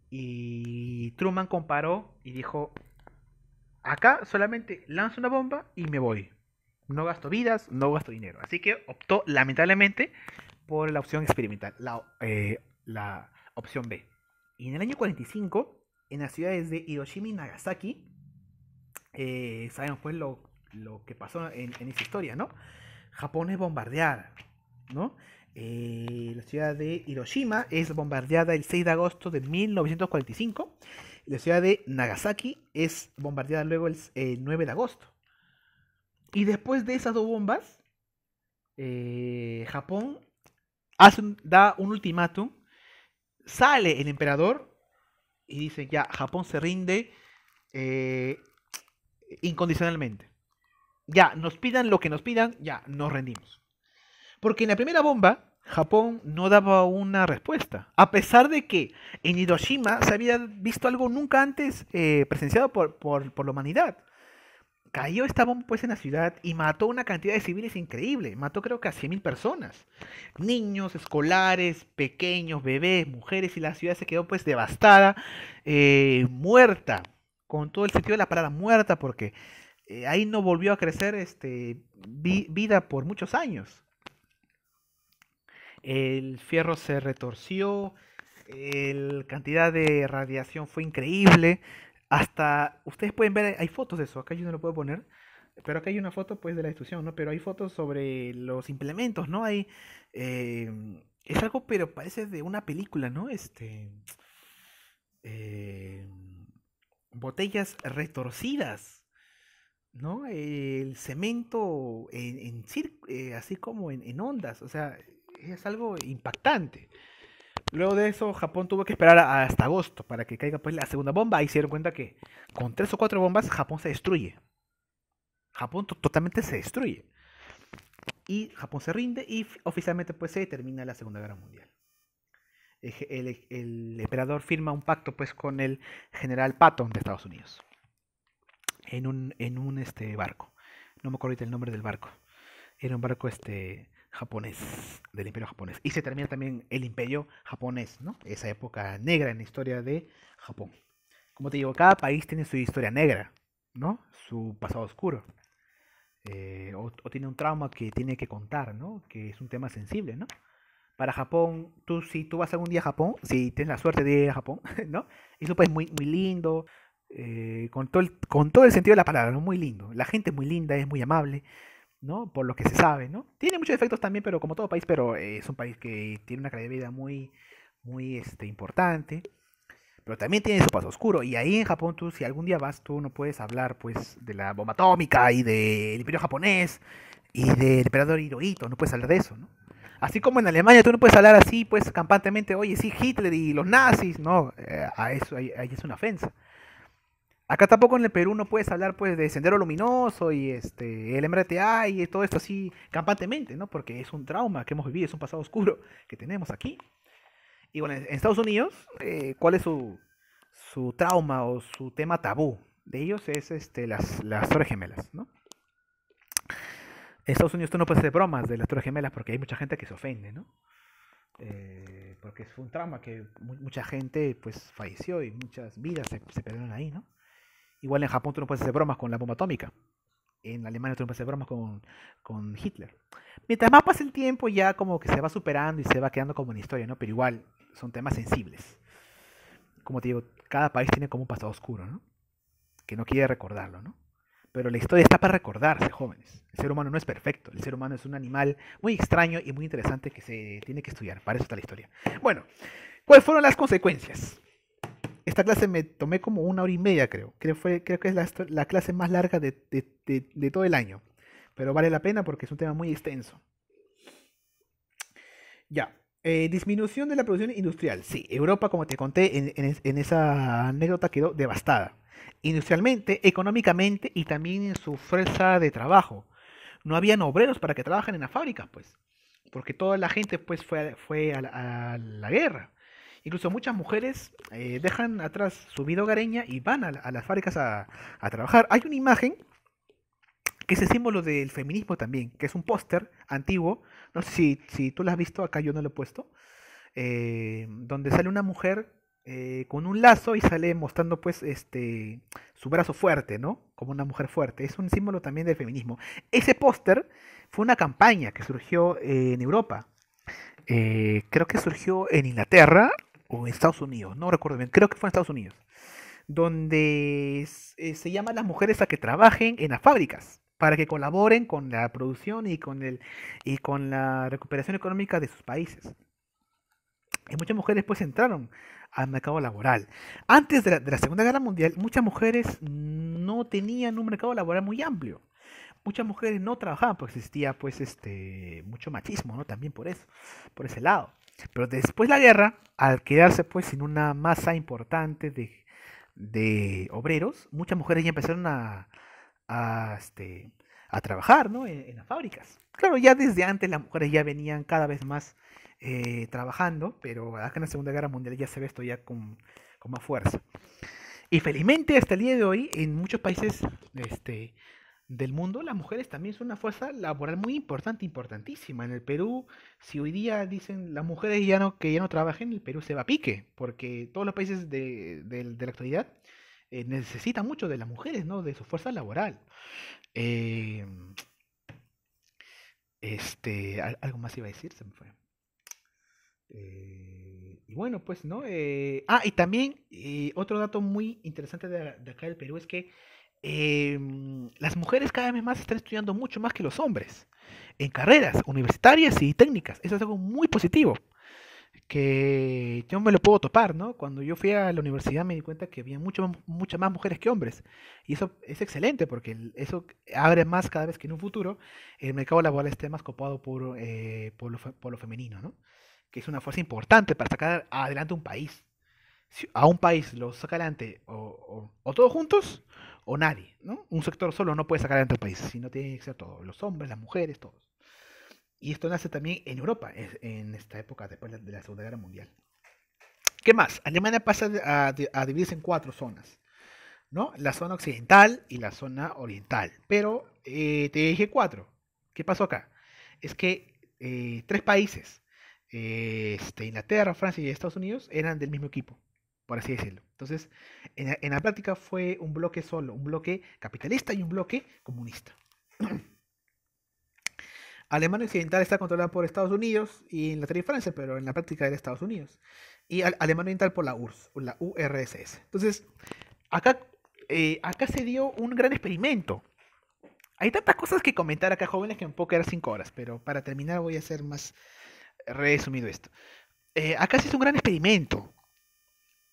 S1: Y Truman comparó y dijo, acá solamente lanzo una bomba y me voy. No gasto vidas, no gasto dinero. Así que optó lamentablemente por la opción experimental, la opción B. Y en el año 45, en las ciudades de Hiroshima y Nagasaki, sabemos pues lo que pasó en esa historia, ¿no? Japón es bombardeada, ¿no? La ciudad de Hiroshima es bombardeada el 6 de agosto de 1945. Y la ciudad de Nagasaki es bombardeada luego el 9 de agosto. Y después de esas dos bombas, Japón da un ultimátum, sale el emperador y dice ya, Japón se rinde eh, incondicionalmente. Ya, nos pidan lo que nos pidan, ya, nos rendimos. Porque en la primera bomba, Japón no daba una respuesta. A pesar de que en Hiroshima se había visto algo nunca antes presenciado por la humanidad. Cayó esta bomba pues en la ciudad y mató una cantidad de civiles increíble. Mató creo que a 100.000 personas. Niños, escolares, pequeños, bebés, mujeres y la ciudad se quedó pues devastada, muerta. Con todo el sentido de la palabra muerta porque ahí no volvió a crecer vida por muchos años. El fierro se retorció, la cantidad de radiación fue increíble. Hasta, ustedes pueden ver, hay fotos de eso, acá yo no lo puedo poner, pero acá hay una foto pues de la destrucción, ¿no? Pero hay fotos sobre los implementos, ¿no? Hay, es algo, pero parece de una película, ¿no? Eh, botellas retorcidas, ¿no? El cemento así como en ondas, o sea, es algo impactante. Luego de eso, Japón tuvo que esperar hasta agosto para que caiga pues la segunda bomba. Ahí se dieron cuenta que con tres o cuatro bombas Japón se destruye. Japón totalmente se destruye. Y Japón se rinde y oficialmente pues se termina la Segunda Guerra Mundial. El emperador firma un pacto pues con el general Patton de Estados Unidos. En un barco. No me acuerdo ahorita el nombre del barco. Era un barco japonés, del imperio japonés. Y se termina también el imperio japonés, ¿no? Esa época negra en la historia de Japón. Como te digo, cada país tiene su historia negra, ¿no? Su pasado oscuro. O tiene un trauma que tiene que contar, ¿no? Que es un tema sensible, ¿no? Para Japón, si tú vas algún día a Japón, si tienes la suerte de ir a Japón, ¿no? Es un país muy, muy lindo, con todo el sentido de la palabra, ¿no? Muy lindo. La gente es muy linda, es muy amable, ¿no? Por lo que se sabe, ¿no? Tiene muchos efectos también, pero como todo país, pero es un país que tiene una calidad de vida muy, muy importante, pero también tiene su paso oscuro. Y ahí en Japón, tú, si algún día vas, tú no puedes hablar, pues, de la bomba atómica y del imperio japonés y del emperador Hirohito, no puedes hablar de eso, ¿no? Así como en Alemania tú no puedes hablar así, pues, campantemente, oye, sí, Hitler y los nazis, no, a eso ahí es una ofensa. Acá tampoco en el Perú no puedes hablar pues de Sendero Luminoso y el MRTA y todo esto así campantemente, ¿no? Porque es un trauma que hemos vivido, es un pasado oscuro que tenemos aquí. Y bueno, en Estados Unidos, ¿cuál es su trauma o su tema tabú? De ellos es las Torres Gemelas, ¿no? En Estados Unidos tú no puedes hacer bromas de las Torres Gemelas porque hay mucha gente que se ofende, ¿no? Porque fue un trauma que mucha gente pues falleció y muchas vidas se perdieron ahí, ¿no?
S2: Igual en Japón tú no puedes hacer bromas con la bomba atómica. En Alemania tú no puedes hacer bromas con Hitler. Mientras más pasa el tiempo, ya como que se va superando y se va quedando como una historia, ¿no? Pero igual son temas sensibles. Como te digo, cada país tiene como un pasado oscuro, ¿no? Que no quiere recordarlo, ¿no? Pero la historia está para recordarse, jóvenes. El ser humano no es perfecto. El ser humano es un animal muy extraño y muy interesante que se tiene que estudiar. Para eso está la historia. Bueno, ¿cuáles fueron las consecuencias? Esta clase me tomé como 1 hora y media, creo. Creo que es la clase más larga de todo el año. Pero vale la pena porque es un tema muy extenso. Ya. Disminución de la producción industrial. Sí, Europa, como te conté en esa anécdota, quedó devastada. Industrialmente, económicamente y también en su fuerza de trabajo. No habían obreros para que trabajen en las fábricas, pues. Porque toda la gente pues fue a la guerra. Incluso muchas mujeres dejan atrás su vida hogareña y van a las fábricas a trabajar. Hay una imagen que es el símbolo del feminismo también, que es un póster antiguo, no sé si tú lo has visto, acá yo no lo he puesto, donde sale una mujer con un lazo y sale mostrando pues su brazo fuerte, ¿no? Como una mujer fuerte. Es un símbolo también del feminismo. Ese póster fue una campaña que surgió en Europa. Creo que surgió en Inglaterra o en Estados Unidos, no recuerdo bien, creo que fue en Estados Unidos, donde se llama a las mujeres a que trabajen en las fábricas para que colaboren con la producción y con la recuperación económica de sus países. Y muchas mujeres pues entraron al mercado laboral. Antes de la Segunda Guerra Mundial, muchas mujeres no tenían un mercado laboral muy amplio. Muchas mujeres no trabajaban, pues existía pues mucho machismo, ¿no? También por eso, por ese lado. Pero después de la guerra, al quedarse pues sin una masa importante de obreros, muchas mujeres ya empezaron a, este, a trabajar, ¿no? En las fábricas. Claro, ya desde antes las mujeres ya venían cada vez más trabajando, pero acá en la Segunda Guerra Mundial ya se ve esto ya con más fuerza. Y felizmente hasta el día de hoy, en muchos países del mundo, las mujeres también son una fuerza laboral muy importante, importantísima. En el Perú, si hoy día dicen las mujeres que ya no trabajen, el Perú se va a pique, porque todos los países de la actualidad necesitan mucho de las mujeres, ¿no? De su fuerza laboral. Eh, algo más iba a decir, se me fue. Y bueno, pues, ¿no? Y también otro dato muy interesante de acá del Perú es que las mujeres cada vez más están estudiando mucho más que los hombres en carreras universitarias y técnicas. Eso es algo muy positivo, que yo me lo puedo topar, ¿no? Cuando yo fui a la universidad me di cuenta que había muchas más mujeres que hombres. Y eso es excelente porque eso abre más cada vez que en un futuro el mercado laboral esté más copado por lo femenino, ¿no? Que es una fuerza importante para sacar adelante un país. Si a un país lo saca adelante o todos juntos o nadie, ¿no? Un sector solo no puede sacar adelante un país, sino tiene que ser todos, los hombres, las mujeres, todos. Y esto nace también en Europa, en esta época después de la Segunda Guerra Mundial. ¿Qué más? Alemania pasa a dividirse en 4 zonas, ¿no? La zona occidental y la zona oriental. Pero te dije 4. ¿Qué pasó acá? Es que 3 países, Inglaterra, Francia y Estados Unidos, eran del mismo equipo, por así decirlo. Entonces, en la práctica fue un bloque solo, un bloque capitalista y un bloque comunista. Alemania Occidental está controlada por Estados Unidos y Inglaterra y Francia, pero en la práctica era Estados Unidos. Y Alemania Oriental por la URSS, o la URSS. Entonces, acá, acá se dio un gran experimento. Hay tantas cosas que comentar acá, jóvenes, que me puedo quedar 5 horas, pero para terminar voy a hacer más resumido esto. Acá se hizo un gran experimento.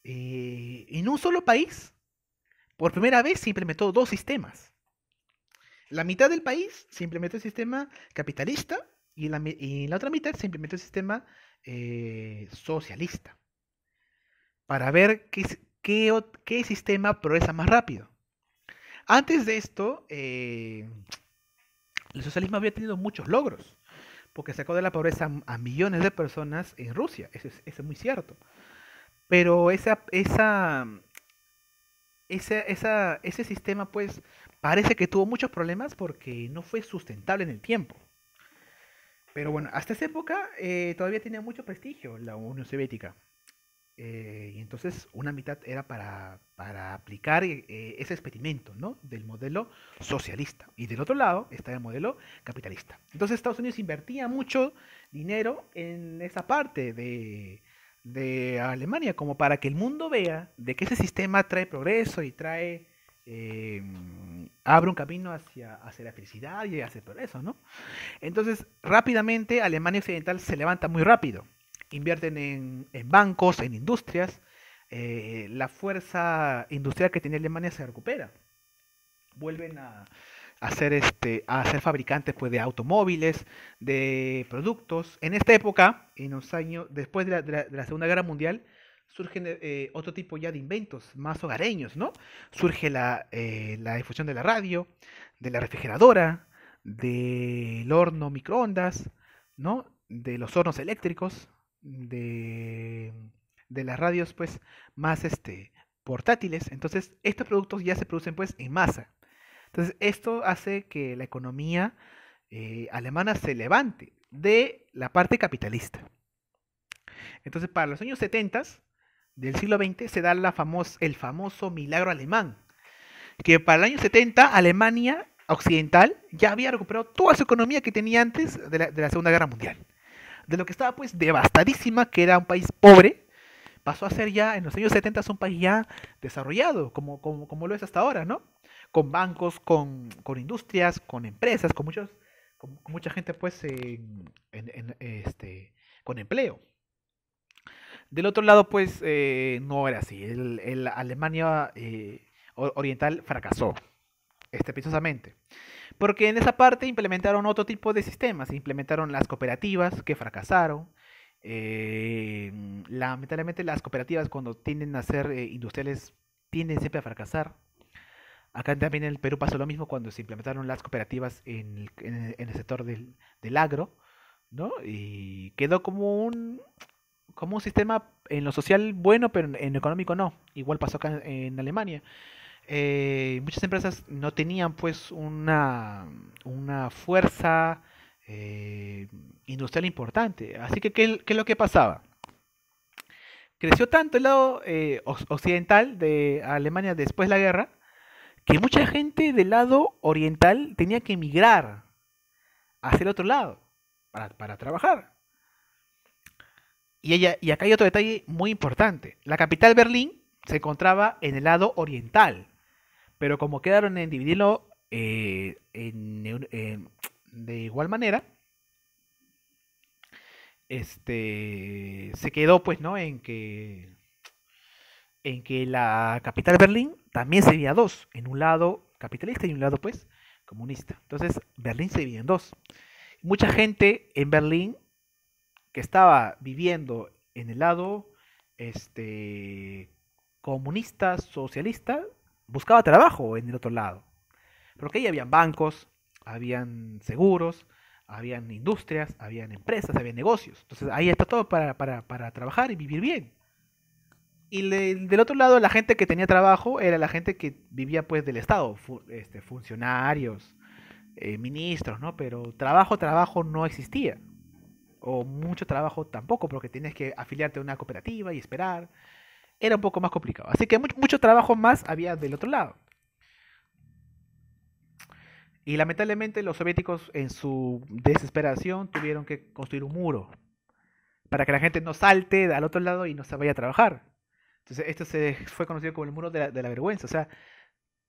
S2: En un solo país, por primera vez, se implementó 2 sistemas. La mitad del país se implementó el sistema capitalista y en la otra mitad se implementó el sistema socialista. Para ver qué sistema progresa más rápido. Antes de esto, el socialismo había tenido muchos logros, porque sacó de la pobreza a millones de personas en Rusia, eso es muy cierto. Pero ese sistema, pues, parece que tuvo muchos problemas porque no fue sustentable en el tiempo. Pero bueno, hasta esa época todavía tenía mucho prestigio la Unión Soviética. Y entonces una mitad era para aplicar ese experimento, ¿no? Del modelo socialista. Y del otro lado está el modelo capitalista. Entonces Estados Unidos invertía mucho dinero en esa parte de Alemania, como para que el mundo vea de que ese sistema trae progreso y trae... eh, abre un camino hacia la felicidad y hacia el progreso, ¿no? Entonces, rápidamente Alemania Occidental se levanta muy rápido. Invierten en bancos, en industrias. La fuerza industrial que tenía Alemania se recupera. Vuelven a ser fabricantes pues, de automóviles, de productos. En esta época, en los años después de la Segunda Guerra Mundial, surgen otro tipo ya de inventos más hogareños, ¿no? Surge la difusión de la radio, de la refrigeradora, del horno microondas, ¿no? De los hornos eléctricos, de, de las radios pues más portátiles. Entonces, estos productos ya se producen pues en masa. Entonces, esto hace que la economía alemana se levante de la parte capitalista. Entonces, para los años 70 del siglo XX se da el famoso milagro alemán, que para el año 70 Alemania Occidental ya había recuperado toda su economía que tenía antes de la Segunda Guerra Mundial. De lo que estaba pues devastadísima, que era un país pobre, pasó a ser ya en los años 70 un país ya desarrollado, como lo es hasta ahora, ¿no? Con bancos, con industrias, con empresas, con mucha gente pues con empleo. Del otro lado, pues no era así. El Alemania Oriental fracasó, precisamente. Porque en esa parte implementaron otro tipo de sistemas. Implementaron las cooperativas que fracasaron. Lamentablemente las cooperativas cuando tienden a ser industriales tienden siempre a fracasar. Acá también en el Perú pasó lo mismo cuando se implementaron las cooperativas en el sector del agro, ¿no? Y quedó como un sistema en lo social bueno, pero en lo económico no. Igual pasó acá en Alemania. Muchas empresas no tenían pues una fuerza industrial importante. Así que, ¿qué es lo que pasaba? Creció tanto el lado occidental de Alemania después de la guerra, que mucha gente del lado oriental tenía que emigrar hacia el otro lado para trabajar. Y acá hay otro detalle muy importante. La capital Berlín se encontraba en el lado oriental, pero como quedaron en dividirlo de igual manera, se quedó pues, ¿no? En que la capital Berlín también se divide a dos, en un lado capitalista y un lado pues comunista. Entonces Berlín se divide en dos. Mucha gente en Berlín que estaba viviendo en el lado comunista, socialista, buscaba trabajo en el otro lado. Porque ahí habían bancos, habían seguros, habían industrias, habían empresas, habían negocios. Entonces ahí está todo para trabajar y vivir bien. Y del otro lado, la gente que tenía trabajo era la gente que vivía pues del Estado, funcionarios, ministros, ¿no? Pero trabajo no existía. O mucho trabajo tampoco, porque tienes que afiliarte a una cooperativa y esperar. Era un poco más complicado. Así que mucho trabajo más había del otro lado. Y lamentablemente los soviéticos en su desesperación tuvieron que construir un muro para que la gente no salte al otro lado y no se vaya a trabajar. Entonces esto se fue conocido como el muro de la vergüenza. O sea,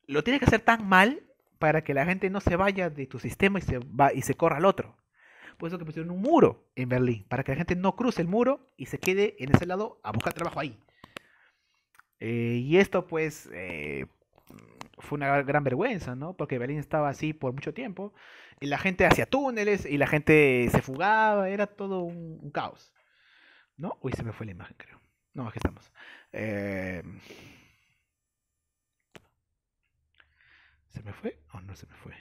S2: lo tienes que hacer tan mal para que la gente no se vaya de tu sistema y se corra al otro. Por eso que pusieron un muro en Berlín, para que la gente no cruce el muro y se quede en ese lado a buscar trabajo ahí. Y esto pues fue una gran vergüenza, ¿no? Porque Berlín estaba así por mucho tiempo y la gente hacía túneles y la gente se fugaba, era todo un caos, ¿no? Uy, se me fue la imagen, creo. No, aquí estamos. Eh, ¿Se me fue o no se me fue?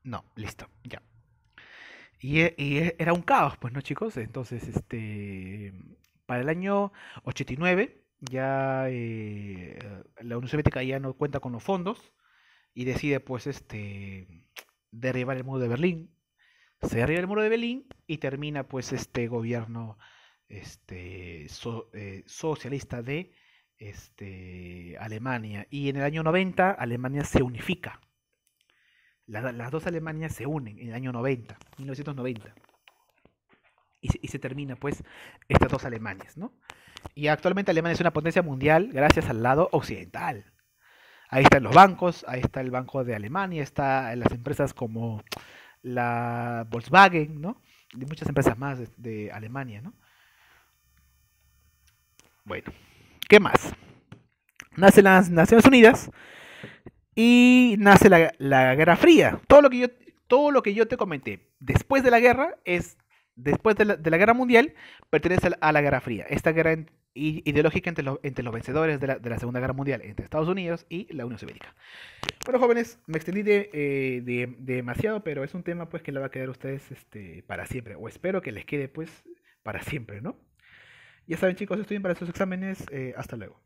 S2: No, listo, ya. Y era un caos, pues, ¿no, chicos? Entonces, para el año 89, ya la Unión Soviética ya no cuenta con los fondos y decide, pues, derribar el muro de Berlín. Se derriba el muro de Berlín y termina, pues, este gobierno socialista de Alemania. Y en el año 90 Alemania se unifica. Las dos Alemanias se unen en el año 90, 1990. Y se termina pues estas dos Alemanias, ¿no? Y actualmente Alemania es una potencia mundial gracias al lado occidental. Ahí están los bancos, ahí está el Banco de Alemania, está las empresas como la Volkswagen, ¿no? Y muchas empresas más de Alemania, ¿no? Bueno, ¿qué más? Nacen las Naciones Unidas y nace la Guerra Fría. Todo lo que yo te comenté después de la guerra después de la Guerra Mundial, pertenece a la Guerra Fría. Esta guerra ideológica entre los vencedores de la Segunda Guerra Mundial, entre Estados Unidos y la Unión Soviética. Bueno, jóvenes, me extendí demasiado, pero es un tema pues que le va a quedar a ustedes para siempre, o espero que les quede pues para siempre, ¿no? Ya saben, chicos, estudien para sus exámenes. Hasta luego.